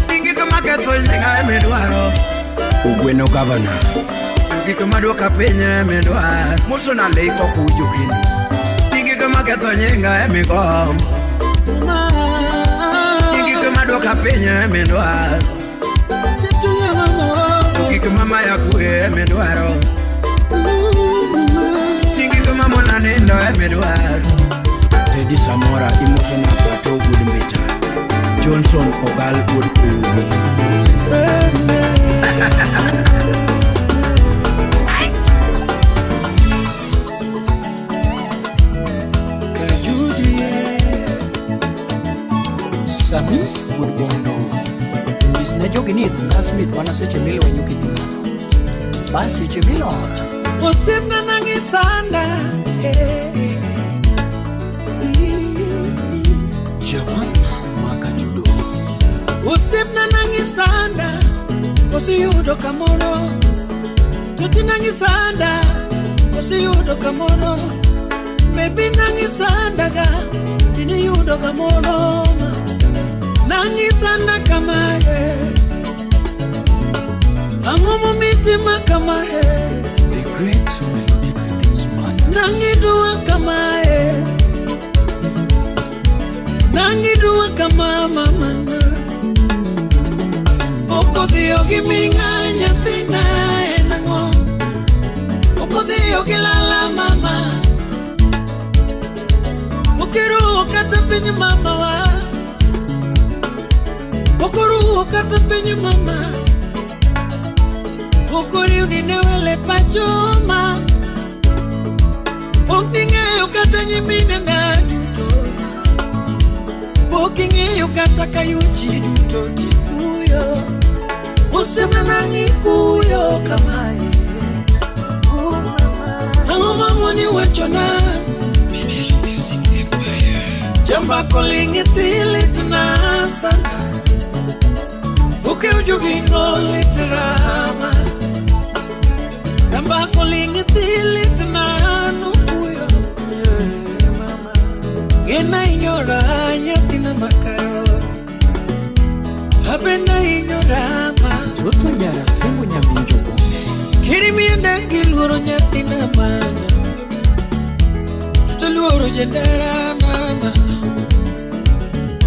Ningi kama keto nyenga medwaro Ugweno governor Gik maduoka piny midwar Musona leiko kujo kendo Gik maketho nyinga migombo Gik maduoka piny midwar Gik mama ya kue midwaro Gik mama na nindo midwar Teddy Samora Imosona Kwato Good Mbita Johnson Ogal Good Kugu Sami Good Bondo Bisna jogi ni Smith wana seche mili wanyuki dimano Basi seche milora Osipna nangisanda Javan Makajudo Osipna nangisanda Kosi yudo kamoro Tuti nangisanda Kosi yudo kamoro Maybe nangisanda ga Dini yudo kamoro Nangisanda kamaye Angomo mitima kamaye The great melodic rhythms band Nangidua kamaye Nangidua kama mamana Oko diyo giminga nyatina enango Oko diyo gilala mama Okiru kata pinyi mama wa Okuru kata penye mama Okuri uninewele pachoma Okinge ukata nyimine na dutona Okinge ukata kayuchi dutoti kuyo Usimna nangi kuyo kamaye Nango mamoni wachona Music Empire Jamba kolingi tili tunasana Uke ujugingo litrama Namba kolingi tili tunanu kuyo Gena inyora nyatina makayo Habena inyorama Toto nyara sembo nyaminjo bonge Kirimi enda giluro nyatina mama Tutaluoro jendera mama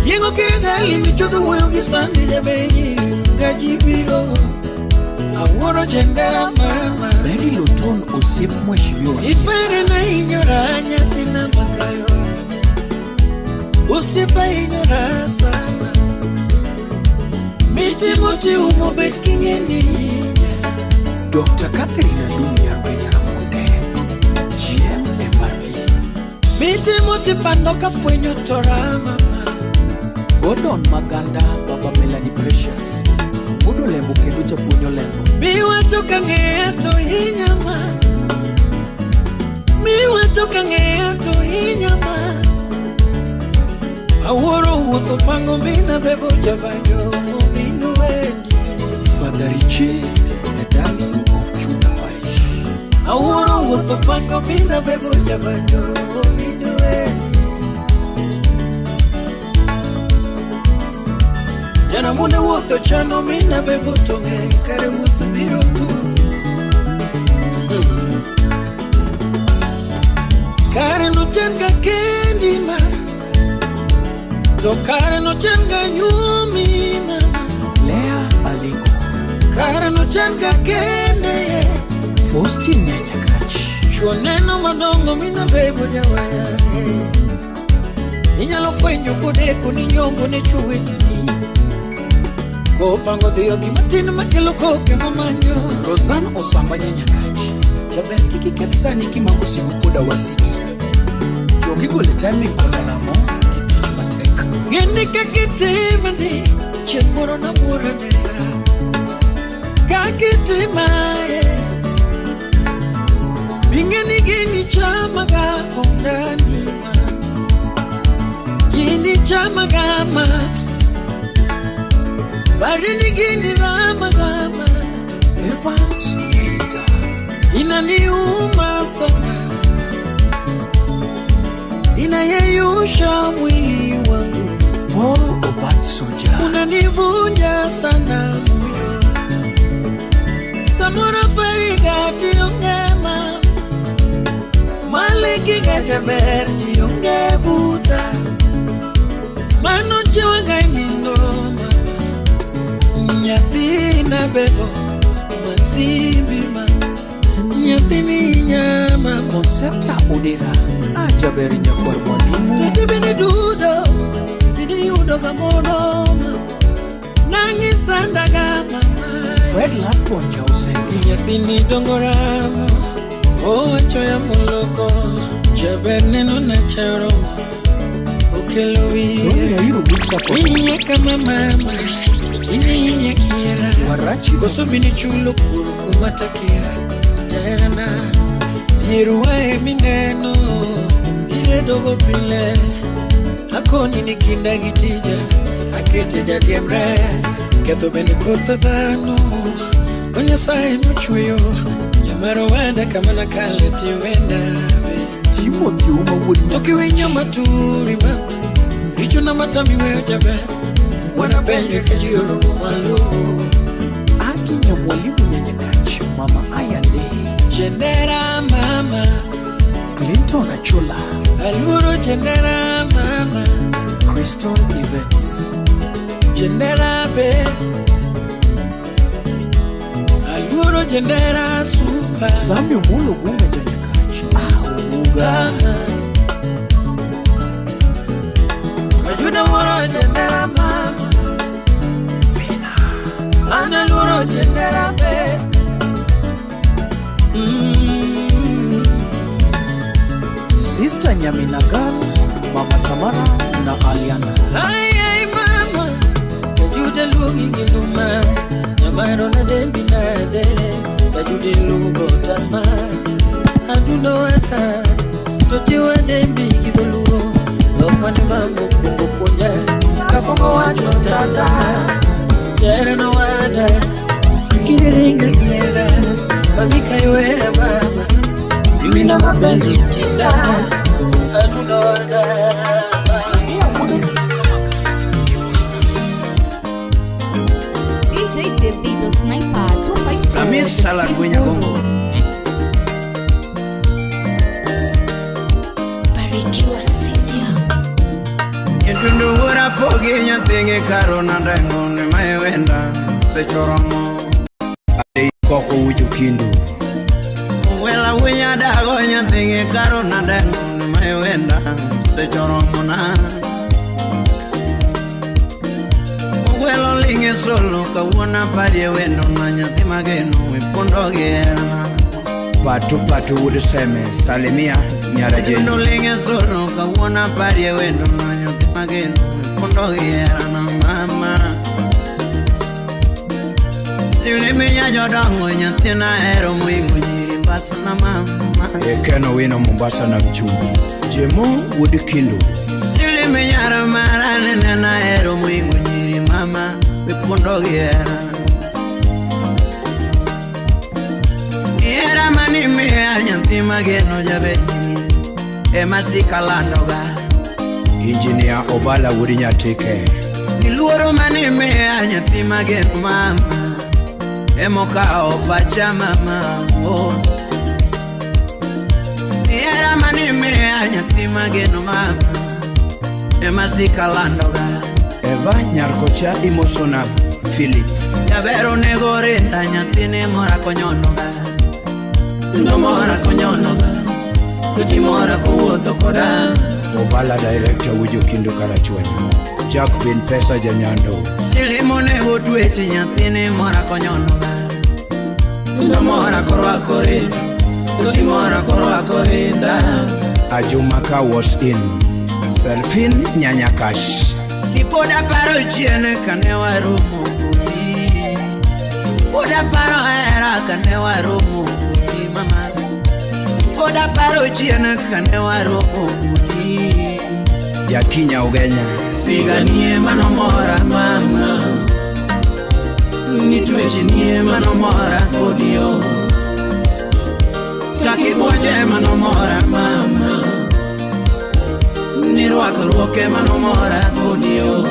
Yengo kiregali michodo weyo gisandi jabenyi Gajibiro Aworo jendera mama Mary Loton Osip mweshimiwa Ipere na inyora nyatina makayo Usipa inyora sana Miti muti umobet kingeni Dr. Catherine Dunya Rubenya Ramonde GM MRP Miti muti pandoka fwenyo tora mama Gordon Maganda Baba Melanie Precious Mudo lembo kendo cha punyo lembo Miwa toka ngeato hinyama Miwa toka ngeato hinyama Aworo uto pango mina bebo jabanyo Muminu wendi Father Richie, the darling of Chuda Parish Aworo uto pango mina bebo jabanyo Muminu wendi Yana mune uto chano mina bebo tonge Kare uto biro tu Kare no chenga kendi ma Tokare no chenga nyumi mama Lea Aliko Kare no chenga kende Faustin Nyanyakachi Chuoneno madongo mina bebo jawaya Inyalo fwenyo kodeko ni nyongo ne chuwetini Kopango dhiyo gimatin makelo koke mamanyo Rosanne Osamba Nyanyakachi Jaber kiki ketsani kimako siku koda wasiki Yogi gole timing koda namo Kitichu mateka Ngeni kakitimani Chemoro na mura nera Kakitimae Bingeni gini chama gako ndani Gini chama gama Barini gini rama gama Evans Rita Inaniuma sana Inayeyusha mwili wangu Paul Obat Soja Unanivunja sana moyo Samora parigati ongema Maliki gajaberti onge buta Mano chiwanga inindo Nyatina bebo Matsimbi ma Nyatini nyama Concepta Odera Ajaberi nyakwar mwalimu Tete bini dudo Bini yudo gamono Nangi sandaga mama Fred Lastborn Jausengi Nyatini dongoramo Choya muloko Jaberneno na charomo Okelowi Tony Yairo Witsa Inye kama mama Inye kiera Warachi Koso bini chulo kuru kumatakia Yarana Yeruwa mineno Ire dogo pile Hakoni ni kinda gitija Akete jadiemre Ketho bende kota dhano Konya sae nuchuyo Nyamaro wenda kama nakaleti wenda Timothy Umawuri Toki wenyo maturi mama Richo na matami weo jabe Wana benye kajiro mwalo Aki Nyamwalimu Nyanyakachi Mama Ayande Jendera mama Clinton Achola Aluro jendera mama Crystal Events Jendera be Aluro jendera super Samuel Mulo Gunga Nyanyakachi Uga Ajuda woro jendera mama Fina Ana luro jendera be Sister Nyaminagan Mama Tamara na Aliana Ay mama Ajuda lungi giluma Nyamaro na dembi na de Ajuda lungo tama Aduno wata Toti wa dembi gidoluo Lokmani mamu kungo kunja Kapongo wacho tata Jere no wada Kiringa kiera Mamika yue mama Mimina mapenzi tinda Aduno wada DJ Davido Sniper 254 Samir Salah Gwenya Gongo Barikiwa Studio Yentundu ura pogi nyatingi karona ndengo ni maiwenda Sechoromo Ade koko uju kindu Wela winya dago nyatingi karona ndengo ni maiwenda Sechoromo na Welo linge solo kawona parie wendo na nyati mageno Wipundo gierana Patu uduseme salimia nyaraje Wipundo linge solo kawona parie wendo na nyati mageno Wipundo gierana mama Siliminya jodango nyati na ero mwingu nyiri mbasa na mama Ekeno wino Mombasa na mchumbi Jemo udikindu Siliminya ramarane na ero mwingu nyiri mama Wipundo giera Era mani mea nyanti mageno jabeni Ema sika landoga Engineer Obala Wurinya teke Niluoro mani mea nyanti mageno mama Emoka opacha mama oh. Era mani mea nyanti mageno mama Ema sika landoga Eva Nyarkocha Imosona Philip Yavero negorenda nyatine mora konyonoga Ndo mora konyonoga Tuti mora kuwoto koda Obala director Wujo Kindo Karachuanyo Jack bin Pesa Janyando Silimo nego tuechi nyatine mora konyonoga Ndo mora korwa korenda Tuti mora korwa korenda Ajumaka was in Selfin Nyanyakash Nipoda paro chiene kane warumo kudi Poda paro era kane warumo kudi mama Poda paro chiene kane warumo kudi Jakinya ugenya Figanie manomora mama Nituechinie manomora kodio Kakibonje manomora mama Nirwako ruoke manomora kodio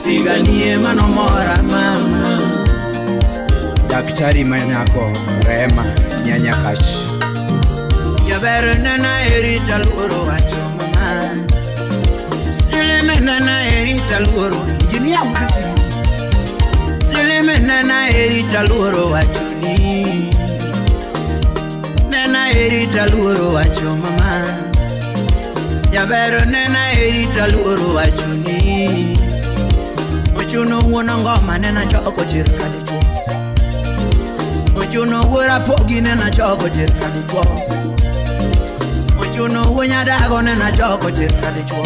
Figanie manomora mama Daktari Manyako Rema Nyanyakachi. Jaber nana erita luoro wacho mama. Sileme nana erita luoro. Jinia udufi. Sileme nana erita luoro wacho ni. Nana erita luoro wacho mama. Jaber nana erita luoro wacho ni. Ochuno wuono ngoma nena choko chirka dicho. Ochuno wura pogi nena choko chirka dicho. Ochuno wunya dago nena choko chirka dicho.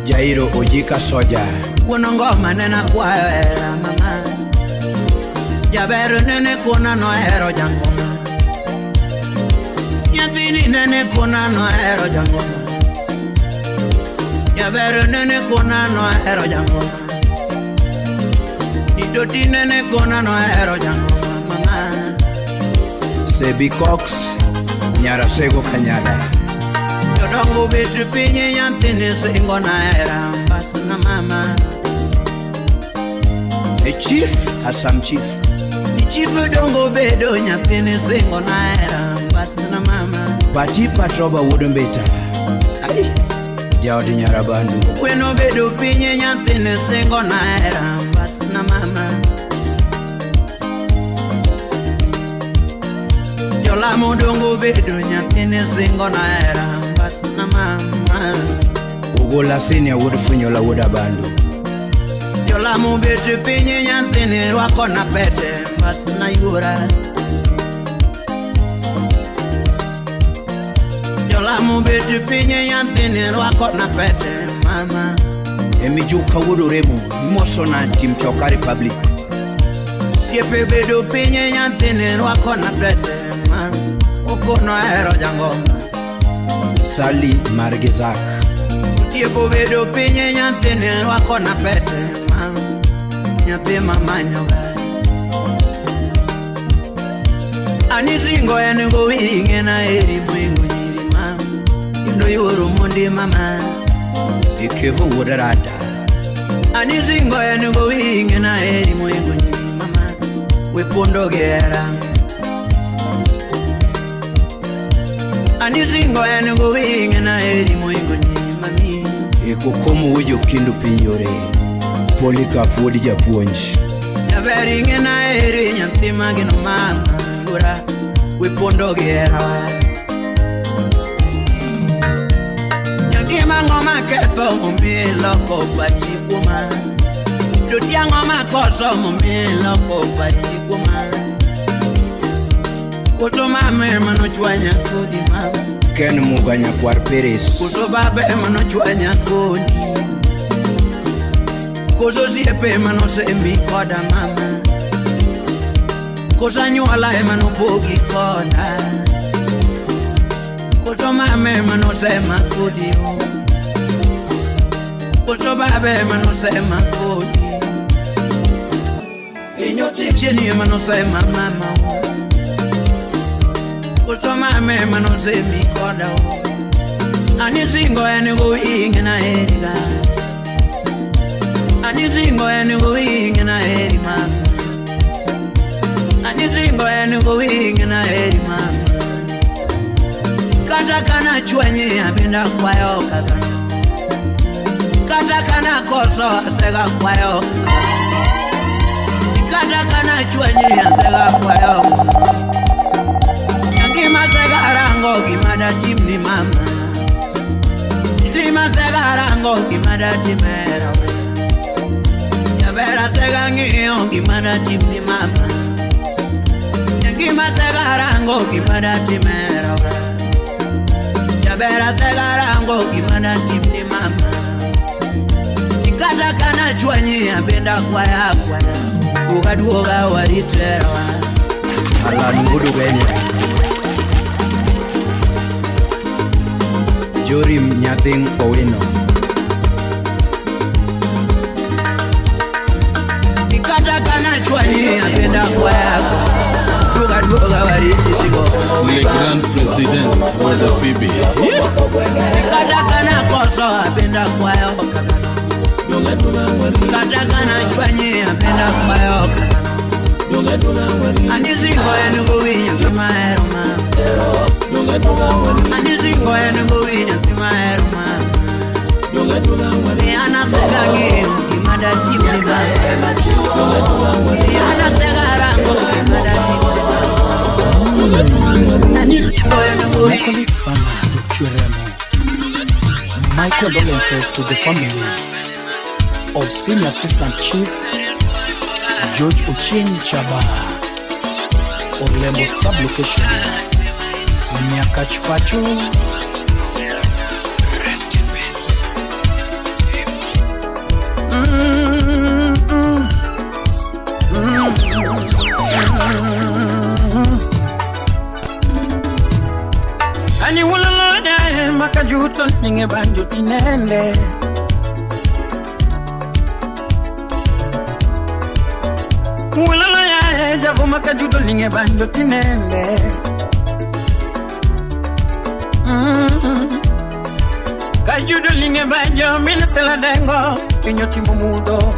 Jairo Ojika Soja. Wuono ngoma nena kwayo era mama. Jaber nene kuna no ero jangoma. Nyathini nene kuna no ero jangoma. Jaber nene kuna no ero jangoma. Doti nene kona no ero jangoma mama. Sebi Cox Nyarasego Kanyada. Yodongo betu pinye nyantine sengo na era mbasna mama. A chief Assam chief. Ni chief dongo bedo nyantine sengo na era mbasna mama. Bati patroba wodombeta. Ai Jawdi Nyarabandu. Kweno bedo pinye nyantine sengo na era mbasna mama. Yola modongo bedo nyantine sengo na era mbasna mama. Ugola sini ya wodofunyola wodabandu. Yola mo bedo pinye nyantine wako na pete mbasna yura. Yola mo bedo pinye nyantine wako na pete mama. Emijuka wodoremo moso na Team Choka Republic. Siepe bedo pinye nyantine wako na pete mama. Uko no ero jangoma. Sali Margezak. Siepe bedo pinye nyantine wako na pete mama. Nyate mama nyoga. Ani zingo engo winge na eri mwingu nyiri mama. Indo yoro mundi mama. Ikevu wodarata. Ani zingo engo winge na eri mwingu nyiri mama. Wepondo gera. Ani zingo engo winge na eri mwingu nyiri mami. Ekokomo wejo kindu pinyore. Polycarp wodi japuonji. Jaber inge na eri nyanthi magino mama. Yura wepondo gera. Nyangima ngoma kepo mumilo ko pachikuma. Dotia ngoma koso mumilo ko pachikuma. Koto mame mano chwanya kodi mama. Ken Muganya Kwar Peres. Koso babe mano chwanya kodi. Koso siepe mano sembi koda mama. Koso nyuala mano pogi koda. Koso mame mano sema kodi o. Koso babe mano sema kodi. Inyo chini mano sema mama o. Koso mame mano semi koda o. Ani zingo enigo winge na eriga. Ani zingo enigo winge na eri mama. Ani zingo enigo winge na eri mama. Kata kana chwenye abinda kwayo kaka. Kata kana koso asega kwayo. Kata kana chwenye asega kwayo. Ngima sega rango gimada timni mama. Ngima sega rango gimada timera. Yabera sega ngiyo gimada timni mama. Ngima sega rango gimada timera. Yabera sega rango gimada timni mama. Ikata kana chwanyi abenda kwaya kwaya. Ugaduoga waritera. Alan Ngudu Genya. Jorim Nyathing Owino. Ikata kana chwanyi abenda kwaya. Ugaduoga waritisigo. Le Grand President Wanda Phoebe. Ikata kana koso abenda kwaya. Ikata kana chwanyi abenda kwaya. Ani Nicolette Sana Churemo. My condolences to the family of Senior Assistant Chief George Ochieng Chaba of Lembo Sub-Location, Nyakachipacho. Rest in peace. Ani wulala makajuto ninge banjo tinende. Wulala ya javu makajuto ninge banjo tinende. Kajuto ninge banjo minasela dengo pinyo timu mudo.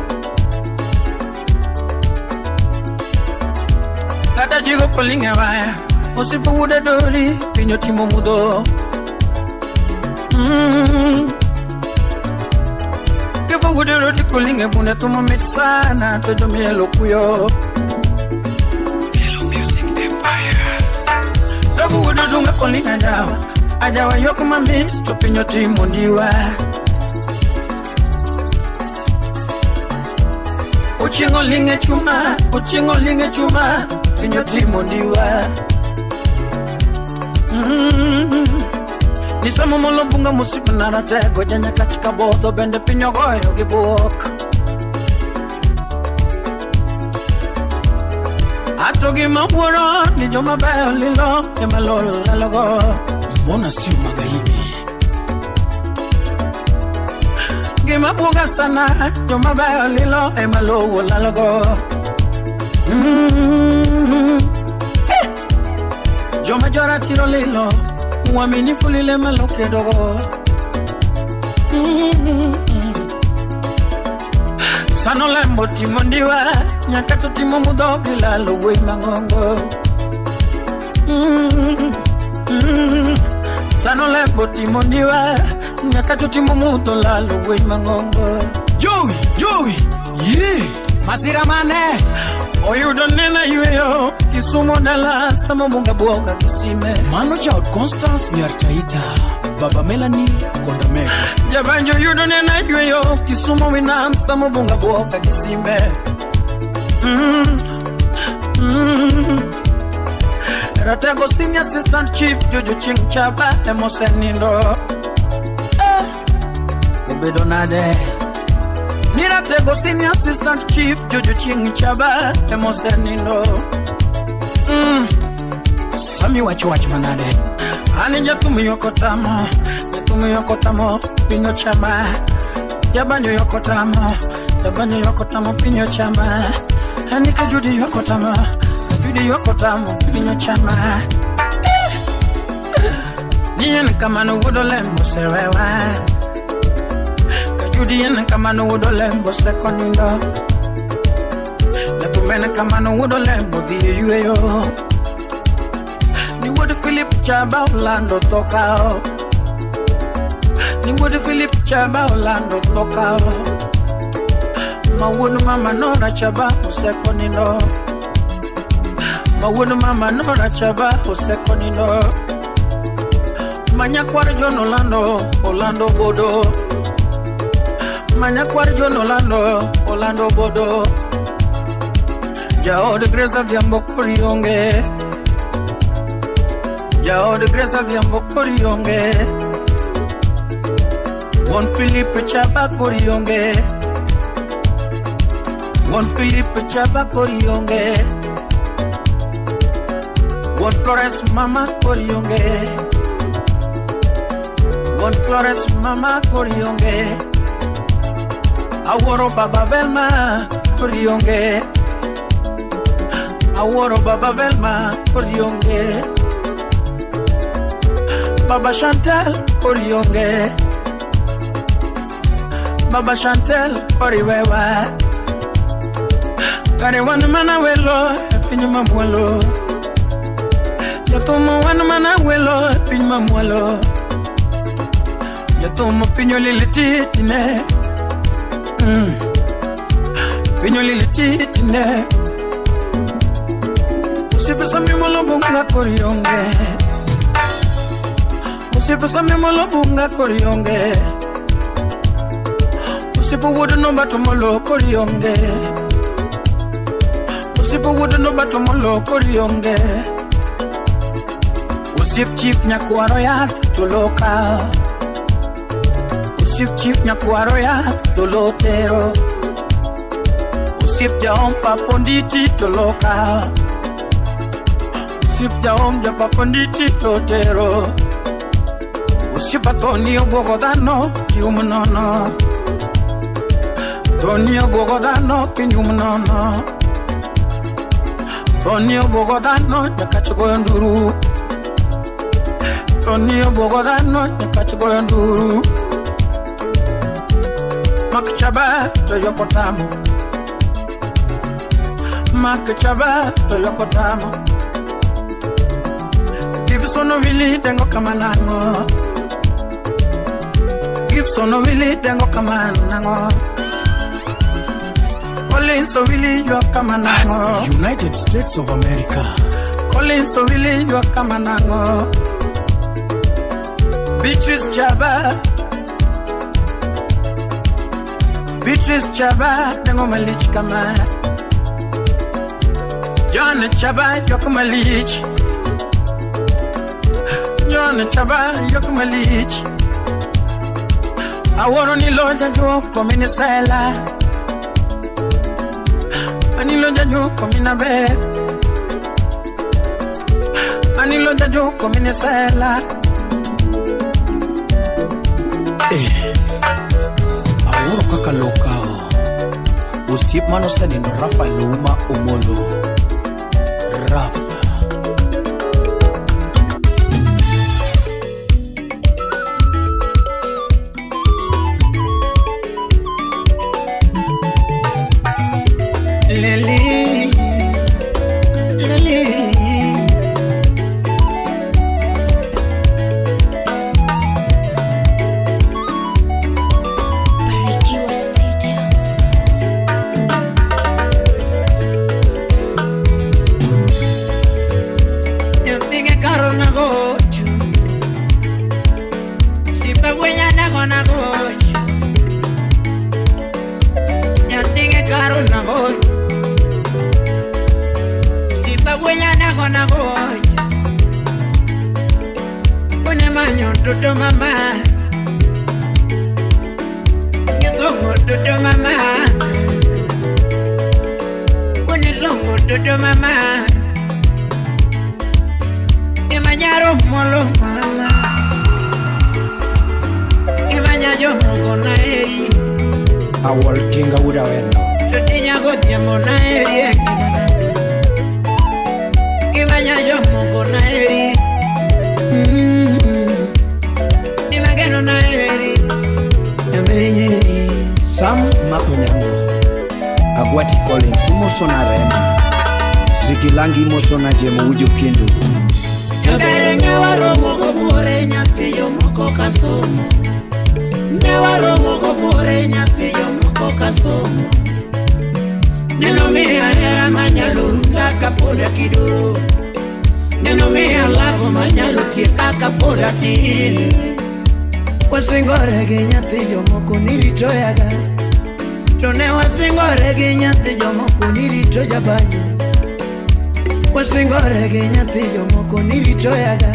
Kata jigo kolinga baya usipu ude dori pinyo timu mudo. Kifa ude roti kolinga bune tumo mitsana tojo mielo kuyo. Hello Music Empire. Tabu ude dunga kolinga jawa ajawa yoko mamis to pinyo timu ndiwa. Uchingo linge chuma pinyo timu ndiwa. Nisamo molobunga musiku naratego janya kachika bodo bende pinyo goyo gibuok. Atogi maworo ni joma bayo lilo emalolo lalogo. Mbona si magaidi? Gima buga sana joma bayo lilo emalolo lalogo. Joma jora tiro lilo uaminifu lile maloke dogo. Sano lembo timo ndiwa nyakato timo mudogi lalo wei mangongo. Sano lembo timo ndiwa nyakato timo mudo lalo wei mangongo. Joey, yeah. Masira mane oyudo nena yueyo Kisumo nala samo munga buoga kisime. Mano Child Constance Nyartaita Baba Melanie Kondamega Jabanjo yudo nena yueyo Kisumo winam samo munga buoga kisime. Ratego Senior Assistant Chief Jojo Ching Chaba Emosenindo Obedo nade Niratego Senior Assistant Chief Jojo Ching Chaba Emosenindo Sami wachu manade Ani jatumi yokotamo pinyo chama. Jabanyo yokotamo pinyo chama. Ani kajudi yokotamo pinyo chama. Niyen kama no wodo lembo sewewa. Kajudi yen kama no wodo lembo sekonindo. Yatumene kama no wodo lembo diye yueyo. Ni wodo Philip Chaba Orlando tokao. Ni wodo Philip Chaba Orlando tokao. Mawunu mama Nora Chaba usekonindo. Mawunu mama Nora Chaba usekonindo. Manyakwar John Orlando bodo. Manyakwar John Orlando bodo. Jao the grace of Yambo Korionge. Jao the grace of Yambo Korionge. One Philippe Chaba Korionge. One Philippe Chaba Korionge. One Florence Mama Korionge. One Florence Mama Korionge. Aworo Baba Velma Korionge. Aworo Baba Velma Korionge. Baba Chantal Korionge. Baba Chantal Koriwewa. Kare wan mana welo pinyo mamuelo. Yatomo wan mana welo pinyo mamuelo. Yatomo pinyo lilititine. Pinyo lilititine. Usipesa mi mwalo bunga Korionge. Usipo same molo bunga korionge. Usipo wudu no bato molo korionge. Usipo wudu no bato molo korionge. Usip chief nyakuaro ya toloka. Usip chief nyakuaro ya tolotero. Usip jaom paponditi toloka. Usip jaom ja paponditi tolotero. Usipa Tonio Bogodano, Kiumanono. Tonio Bogodano, Kiumanono. Tonio Bogodano, Yakachogoyanduru. Tonio Bogodano, Yakachogoyanduru. Makchaba, Toyokotamu. Makchaba, Toyokotamu. Gibsono Vili, Dengo Kamanango. Gibsono Vili, Dengo Kamanango. Collins Vili, you are Kamanango. United States of America. Collins Vili, you are Kamanango. Beatrice Chaba. Beatrice Chaba, Dengo Malich Kama. John Chaba, Yokumalich. John Chaba, Yokumalich. I want to know that you come in the cellar. I need to know you come in a bed. I need to know you come in the cellar. Awuro kaka lokao. Usip mano sani no Rafa Luma Umolo. Rafa. Sam Makonyango Agwati Collins Mosona Rema Zigilangi Mosona Jemo Ujo Kindu Jagare Newaro Mogo Bore Nyapiyo Moko Kasomo Newaro Mogo Bore Nyapiyo Moko Kasomo Neno mea era manyalo Laka poda kidoro Neno mea lavo manyalo Tieka kapoda ti Wasingore gi nyathi jomoko niritoyaga To ne wasingore gi nyathi jomoko nirito jabanyo Wasingore gi nyathi jomoko niritoyaga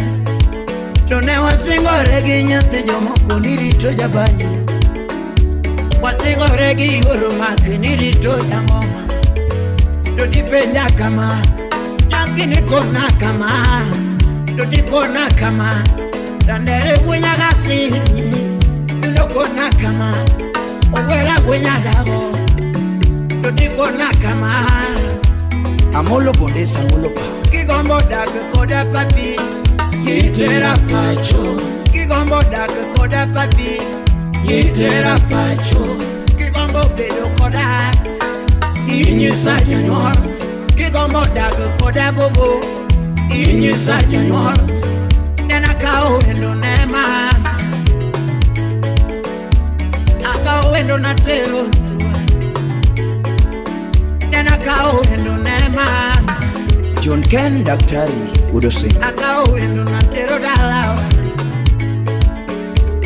To ne wasingore gi nyathi jomoko nirito jabanyo Wasingore gi oro maki nirito jangoma To dipenja kama Nyathi nikona kama To dikona kama Dandere wenya gasi Ndokona kama Owela wenya dago Dodikona kama Amolo bondesa amolo pa Kigombo dage koda papi Yitera pacho Kigombo dage koda papi Yitera pacho Kigombo bedo koda Inyisa janor Kigombo dage koda bobo Inyisa janor Nena kao endo nema Akao endo na telo Nena kao endo nema John Ken Daktari Udosing Akao endo na telo dalawa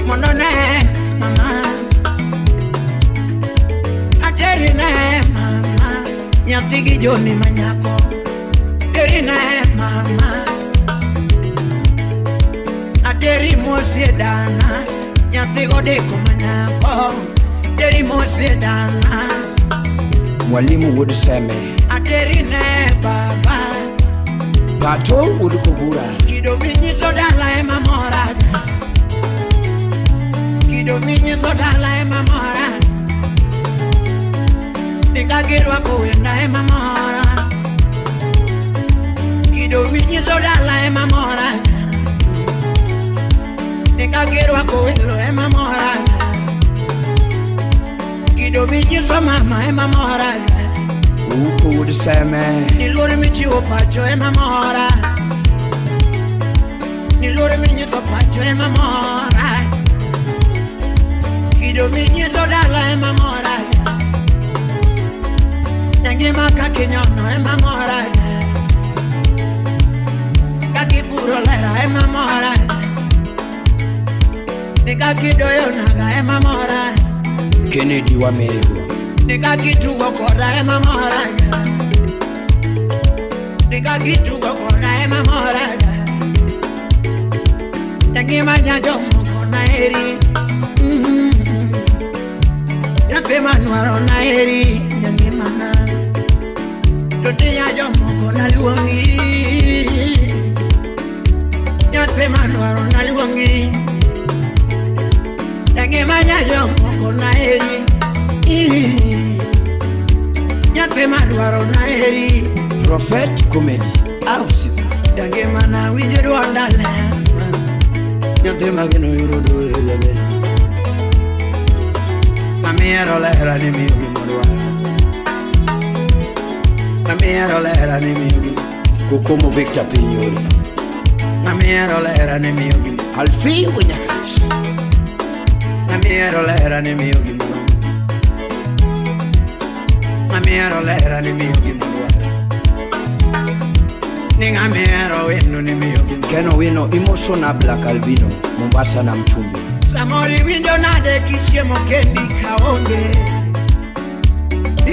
mondone mama aterine mama nyatigi joni manyako terine mama ateri mosiedana nyatigo deko manyako teri mosiedana Mwalimu would seme aterine baba Pato would kubura Kidomini sodala ema mora Kidomini sodala ema mora Nikagirwa kuenda ema mora Kidomini sodala ema mora Nikagirwa kuenda ema mora Kidomini so mama ema mora Uko would seme Nilore michiwo pacho ema mora Nilore minyito pacho ema mora Kido minyito dala ema mora Nyangima kakinyono ema mora Kakipuro lera ema mora Nikakidoyo naga ema mora Kennedy wa mego Nikakituwa koda ema mora Nikakituwa koda ema mora Nyangima nyajo moko na heri Nyapema nuaro na heri Nyangima na Tote nyajo moko na luongi Nyapema nuaro na luongi Nyangima nyajo moko na heri Nyapema nuaro na heri Prophet Comedy House Nyangima na wijeru andale Nyatema gino yurudu elebe Amiero lehera ni miugi morwa Amiero lehera ni miugi Kukumu Victor Pinyori Amiero lehera ni miugi Alfi Winyakachi Amiero lehera ni miugi morwa Amiero lehera ni miugi morwa Ninga amiero wenu ni miugi Keno wino emotional black albino Mombasa na mchumbi Samori winjo nade kichiemo kendi kaonge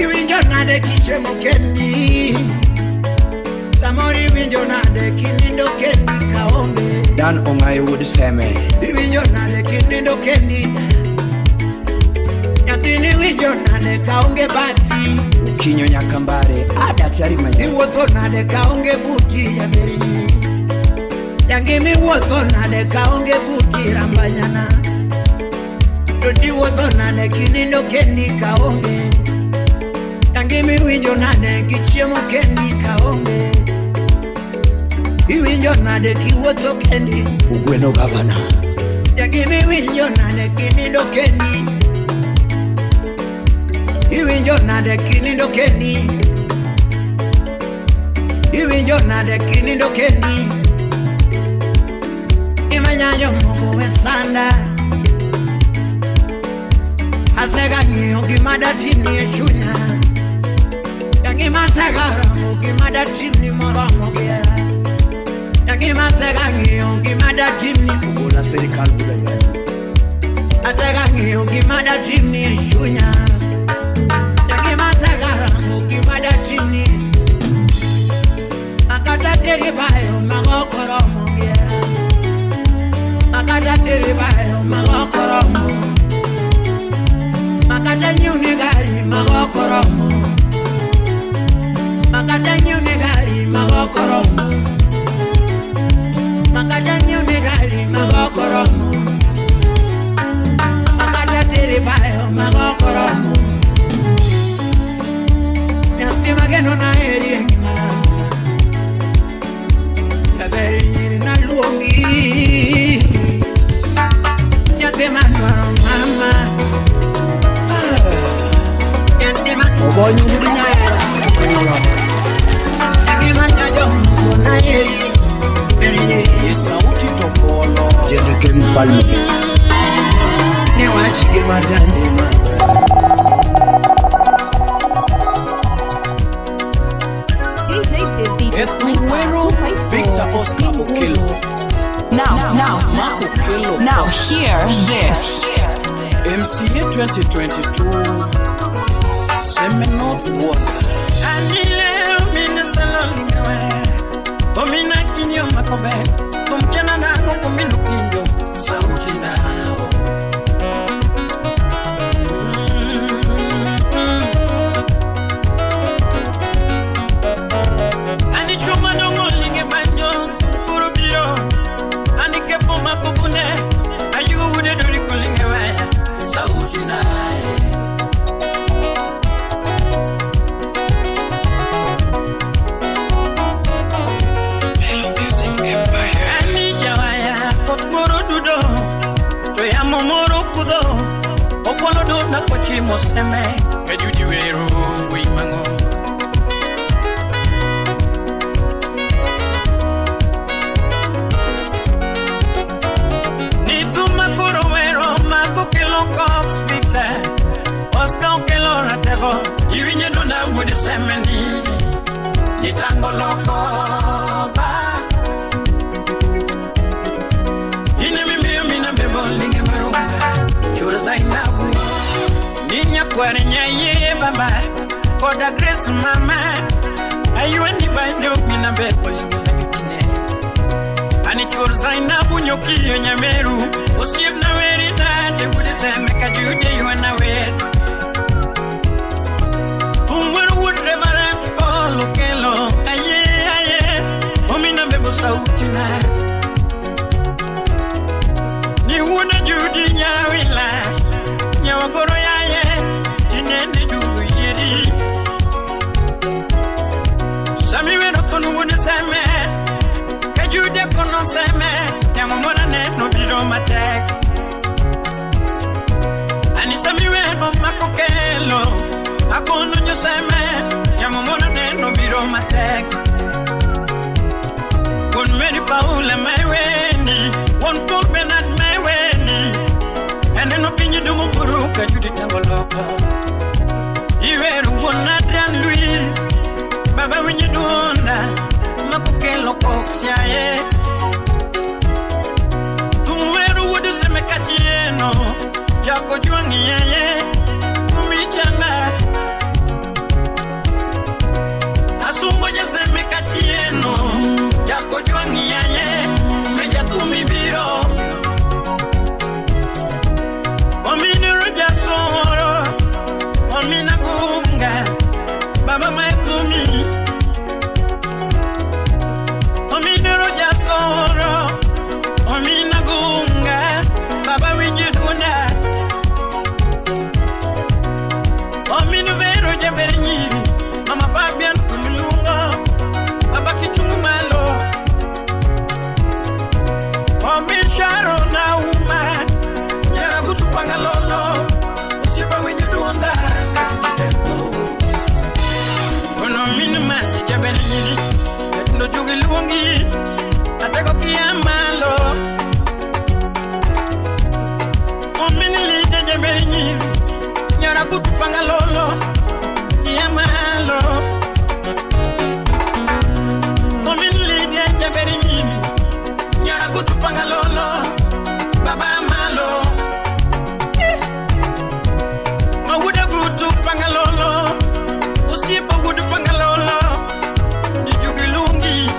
Iwinjo nade kichiemo kendi Samori winjo nade kinindo kendi kaonge Dan Ongaye would seme Iwinjo nade kinindo kendi Nyatini winjo nade kaonge bati Kinyo Nyakambare Daktari Manyako Iwotho nade kaonge buti ya beri Yangimi wotho nade kaonge buti rambanyana Toti wotho nade kinindo kendi kaonge Yangimi winjo nade kichiemo kendi kaonge Iwinjo nade kiwotho kendi Ugweno Gavana Yangimi winjo nade kinindo kendi Iwinjo nade kinindo kendi Iwinjo nade kinindo kendi Imanyayo mungu wesanda Asega nyo gimada tini echunya Yangi masega ramu gimada tini moromo gera Yangi masega nyo gimada tini Ula serikali budangani Asega nyo gimada tini echunya Yangi masega ramu gimada tini Makata teri bayo magokoromo gera Makata teri bayo magokoromo Makata nyuni gari magokoromo Makata nyuni gari magokoromo Makata nyuni gari magokoromo Makata teri bayo magokoromo Nyati mageno na heri yengi malama Kaberi nyiri na luongi Nyati manuaro mama Nyati manuaro Obonyo ngudi nyaera Nyati manuaro mama Sauti topolo Jendeke mfalme Ni wachige matandima DJ David Ethnic Wero Victor Oscar Okelo Now, Mark Okelo now, Hear this. MCA 2022 Seminole Water. Anile mina salolingawe. Omina kinyo makobe. Kumchana nako kuminu kinyo. Sauti nao. Ani chuma dongo linge banjo. Puro biro. Ani kepo makubune. Ayu ude duri kulingewe. Sauti nae. Na kochi moseme kajudi weru wimango ni tuma koro wero mako kelo cox victor Oscar kelo ratego iwinye dona wudi semeni ni tango loko ba ine mimi mina bebo linge marunga chura zainabu Ninya kware nyaye baba Koda grace mama Ayuwa ni banjo mina bebo lingula nyukine Ani chur zainabu nyokiyo nyameru Usiyeb na weri dade Kude seme kajude yuwa na weri Umweru wudre maram Olo kelo Aye aye Omina bebo sauti na Ni wuna judi nyawila Nyawagoro ya seme kajude kono seme nyamomona ne no biro matek ani samiwe no makokelo akono nyo seme nyamomona ne no biro matek kon meri paula maiweni won ko benat maiweni ene no pinyi dumu buru kajude tangoloko iweru wona Dan Luis baba winyi duonda Makukelo koksyaye Tumweru wudu seme katieno Jako juangi yeye Umichanga Asumboja seme katieno Jako juangi yeye Meja tumibiro Omini roja soro Omina kunga Baba maekumi Omina gunga baba wijiduna Omina vero jaberenyi mama Fabian kumulunga baba kichungu malo Omin Sharo na uma Yara kutupanga lolo Usiba wijiduna Ono mina masi jaberenyi Ndo jugi luongi Ateko kiyamalo Omini lije jeberenyi Nyara kutupanga lolo Kiyamalo Omini lije jeberenyi Nyara kutupanga lolo Baba malo Mawuda kutupanga lolo Usipa kutupanga lolo Nijugilungi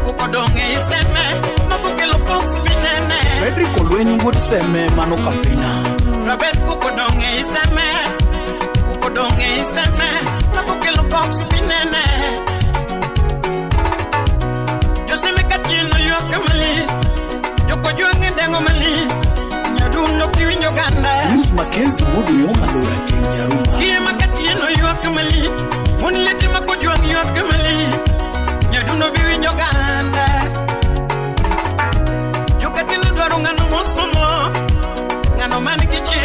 Fukodonge iseme Makukelo koks minene Frederick Olwenyi would seme mano kapina Robert fukodonge iseme Makukelo koks minene Joseme katino yuaka malit Joko juange dengo malit Nyadundo kiwinyo ganda Bruce Mackenzie would yoma lora tinjaruma Kie makatino yuaka malit Munilete makojuange yuaka malit Nyadundo viwinyo ganda Yukatino dwaro ngano mosomo Ngano manikichi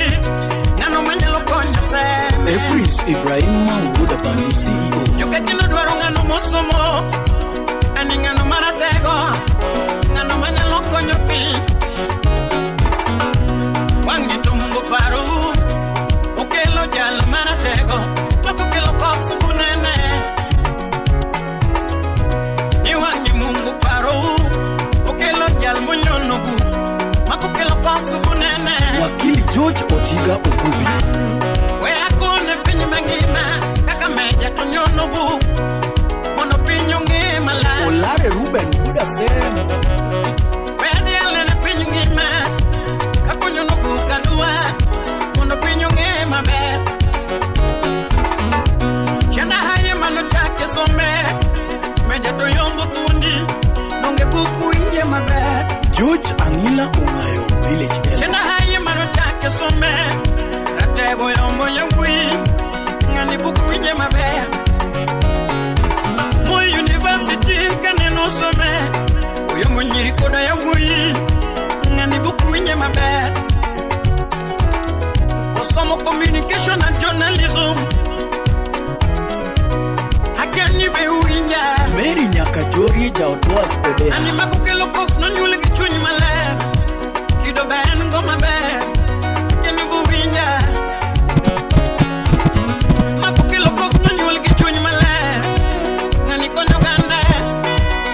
Ngano manyalo konyo seme Prince Ibrahim Mawuda Bandu CEO Yukatino dwaro ngano mosomo Ani ngano maratego Ngano manyalo konyo pi Wangi tumungu paru Ukelo jalo maratego Makukelo koksu kunene Ni wangi mungu George Otiga Okubi. Where I go in the pinny mangima, Kakameja to Yonobu, Monopinion game alive. Olare Ruben Buda Sen. Where the Allen opinion man, Kakuyonobu Kadua, Monopinion game my bed. Shana Haya Manochaka so mad, Meja to Yombo Tundi, Nongebuku in my bed. George Angila Ungayo, Village L. Shana Haya Manochaka so mad, Ratego Yombo Yangui, Nanibuku in my bed. Moi University can also man. Yomonyiri koda yangui, Nanibuku in my bed. Osomo communication and journalism. Hakani be uinja. Mary Nyakajori Jautwas Ode. Ani makukelo kos no nyule kichuni malab. Kido ben ngoma bed. Kani bu uinja. Makukelo kos no nyule kichuni malab. Nani kono ganda.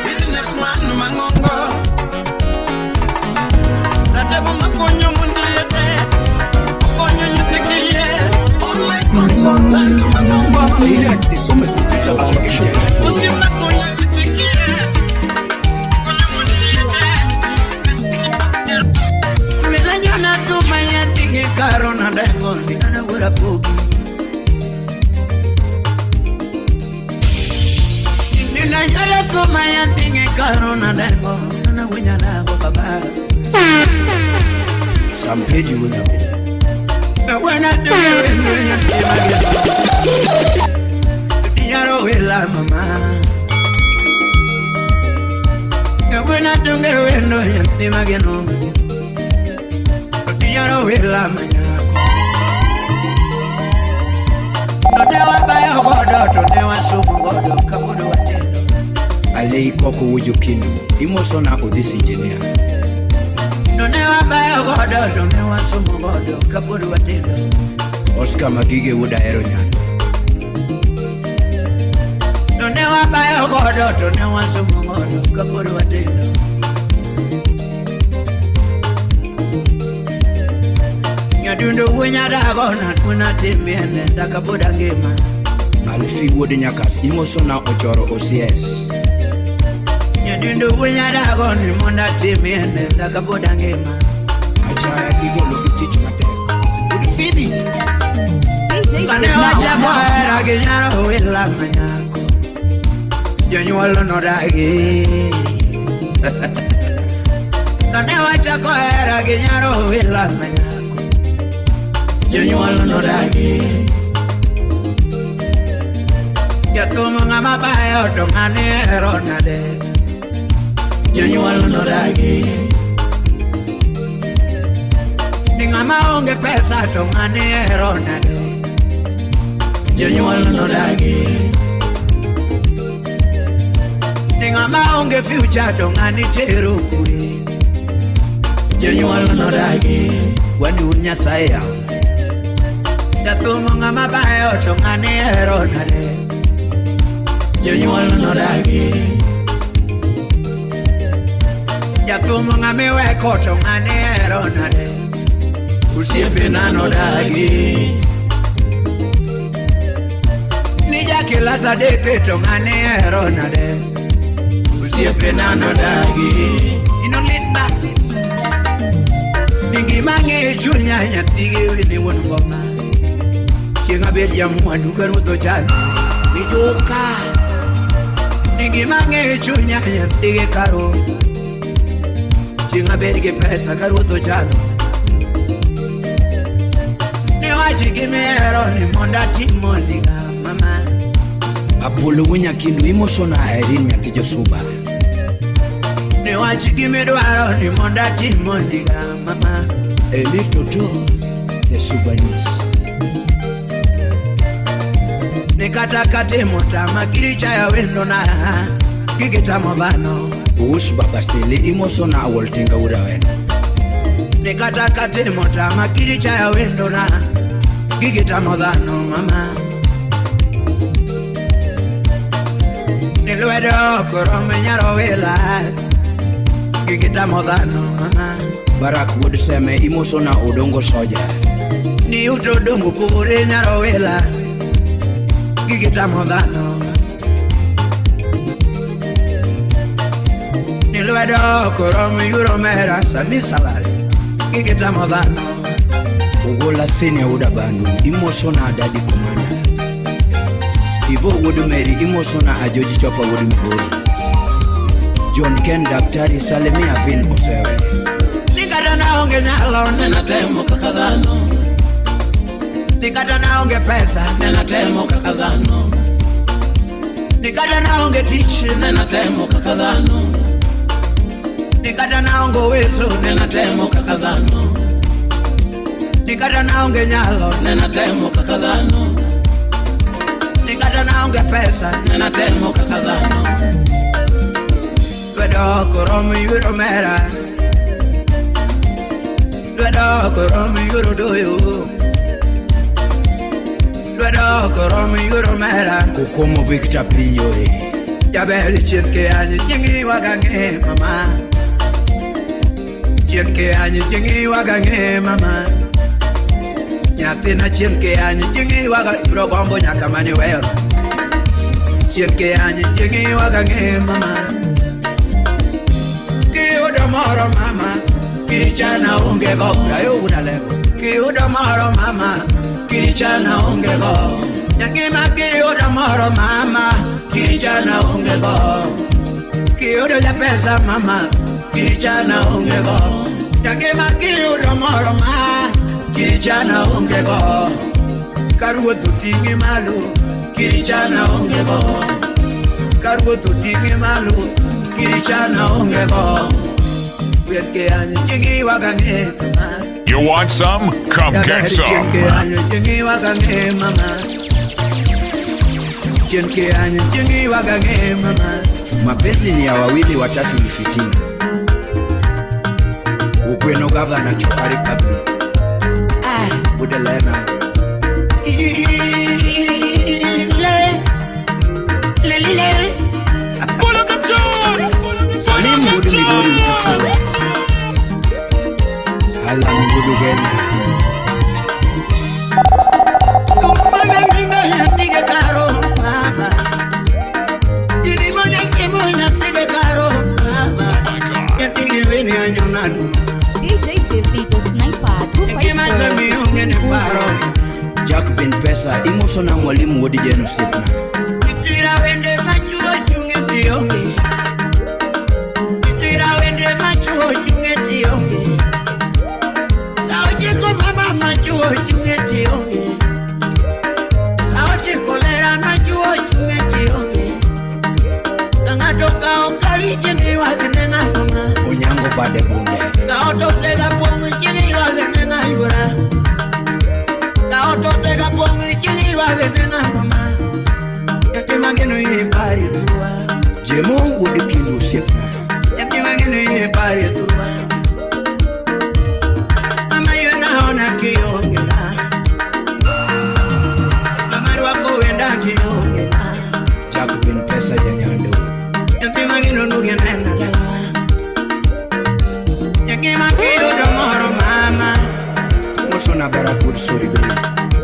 Businessman mangongo. Natego makonyo mundiete. Makonyo nyutekiye. Online consultant mangongo. Lyrics is so much computer application. Karona dengondi ana gura pogi Nina yala koma ya tinge karona dengo ana winya na go baba Sampeji wina go When do Yaro wila mama When I do get no yamageno Yaro wila manyako No dewa bayo godo to dewa sumu godo kabudu watendo Alei koko wujukindu imosona odisi engineer No dewa bayo godo to dewa sumu godo kabudu watendo Oscar Magige wuda eronyano No dewa bayo godo to dewa sumu godo kabudu watendo Dundo wunya dagona kuna timiene takaboda ngema Alifi wode nyakas imosona ochoro OCS Dundo wunya dagona monda timiene takaboda ngema Achaya kigolo kitich mateko Udifidi Kane wacha kwa ginyaro wila manyako Jonyualo no dagi Kane wacha kwa ginyaro wila manyako Jonyualo no dagi Yatumo ngama bayo to ngane eronade Jonyualo no dagi Ningama onge pesa to ngane eronade Jonyualo no dagi Ningama onge future to ngane tero kuri Jonyualo no dagi Wani unya saya Yatumo ngama bayo to ngane eronade Jonyualo no dagi Yatumo ngame weko to ngane eronade Usiepe nano dagi Nija kila sadeke to ngane eronade Usiepe nano dagi Ino litna Ningi mange chunya nyatige wini wongoma Kinga bedia mwandu karuto chano Nijoka Ningi mange chunya nyatige karo Kinga bedia pesa karuto chano Niwachikimero ni monda timondiga mama Apolo wunya kindu imosona Irene Nyatijo Suba Niwachikimero ni monda timondiga mama Elito to the Sudanese Nikatakate motama kiricha ya wendo na Gigita mobano Usu babasele imosona awoltenga ura wendo Nikatakate motama kiricha ya wendo na Gigita mobano mama Niluedo korome nyaro wela Gigita modhano mama Barak would seme imoso na odongo soja Ni uto dongo pure nyarowela Gigita modhano Ni lwedo koromu yuro mera sami salari Gigita modhano Ugola sene uda bandu imoso na dadi komanda Steve would meri imoso na ajoji chopa would mpuri John Ken Daktari Salemia Vin Osewe Nikata naonge nyalo nena temo kakadhano Nikata naonge pesa nena temo kakadhano Nikata naonge tichi nena temo kakadhano Nikata naonge weto nena temo kakadhano Nikata naonge nyalo nena temo kakadhano Nikata naonge pesa nena temo kakadhano Lwedo koromu yuro mera Lwedo koromu yuro doyo Lwedo koromu yuro mera Kukomo Victor Pinyori Jabeli chirke anyi jingi wagange mama Chirke anyi jingi wagange mama Nyatina chirke anyi jingi wagange Bro gombo nyakamani weyo Chirke anyi jingi wagange mama Kiudo moro mama Kirichana ungego Rayo unalego Kiudo moro mama Kirichana ungego Nyangima kiudo moro mama Kirichana ungego Kiudo ya pesa mama Kirichana ungego Nyangima kiudo moro mama Kirichana ungego Karuo tutingi malu Kirichana ungego Karuo tutingi malu Kirichana ungego You want some? Come get some. Mapenzi ni ya wawili watatu ni fitina Ukweno gavana chokari public Budelena Pull up the tune! Salimu udu migori ututua Hala migudu gena Kumana mina yatige karo mama Jiri mana kemo yatige karo mama Yatige veni anyonadu DJ Davido Sniper Kima zami ungene paro Jack Ben Pesa imoso na mwalimu wodi jeno sipna Kitira wende machuo chunge tiyongi Kitira wende machuo chunge tiyongi Saochiko mama machuo chunge tiyongi Saochiko lera machuo chunge tiyongi Kangatoka okari chini wakenenga mama Onyango bade bunde Kaototega pongi chini wakenenga yura Kaototega pongi chini wakenenga mama Yakimangeno yipari tuwa Jemo wodi kindu sipna Yakimangeno yipari tuwa Mama yuna hona kiyongela Mama rwako wenda kiyongela Jack Ben Pesa janyando Yakimangeno nugenena lawa Yakimangeno domoro mama Moso na bara food sorry baby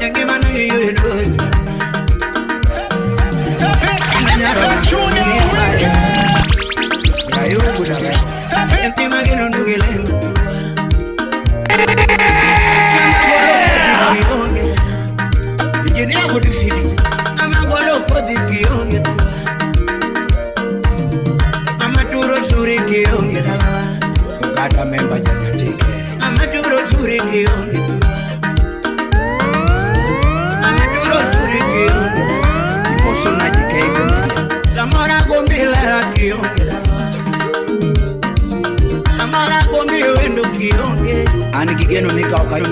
Yakimangeno yuyedori Rayo budaga Yakimangeno nugelena Engineer would feel I'm a golo for the kionge I'm a turo suri kionge Uganda member janyatike I'm a turo suri kionge I'm a turo suri kionge Moso na jike ikondi Samora gombila kionge Samora gombi wendo kionge Ani kigeno nika okayo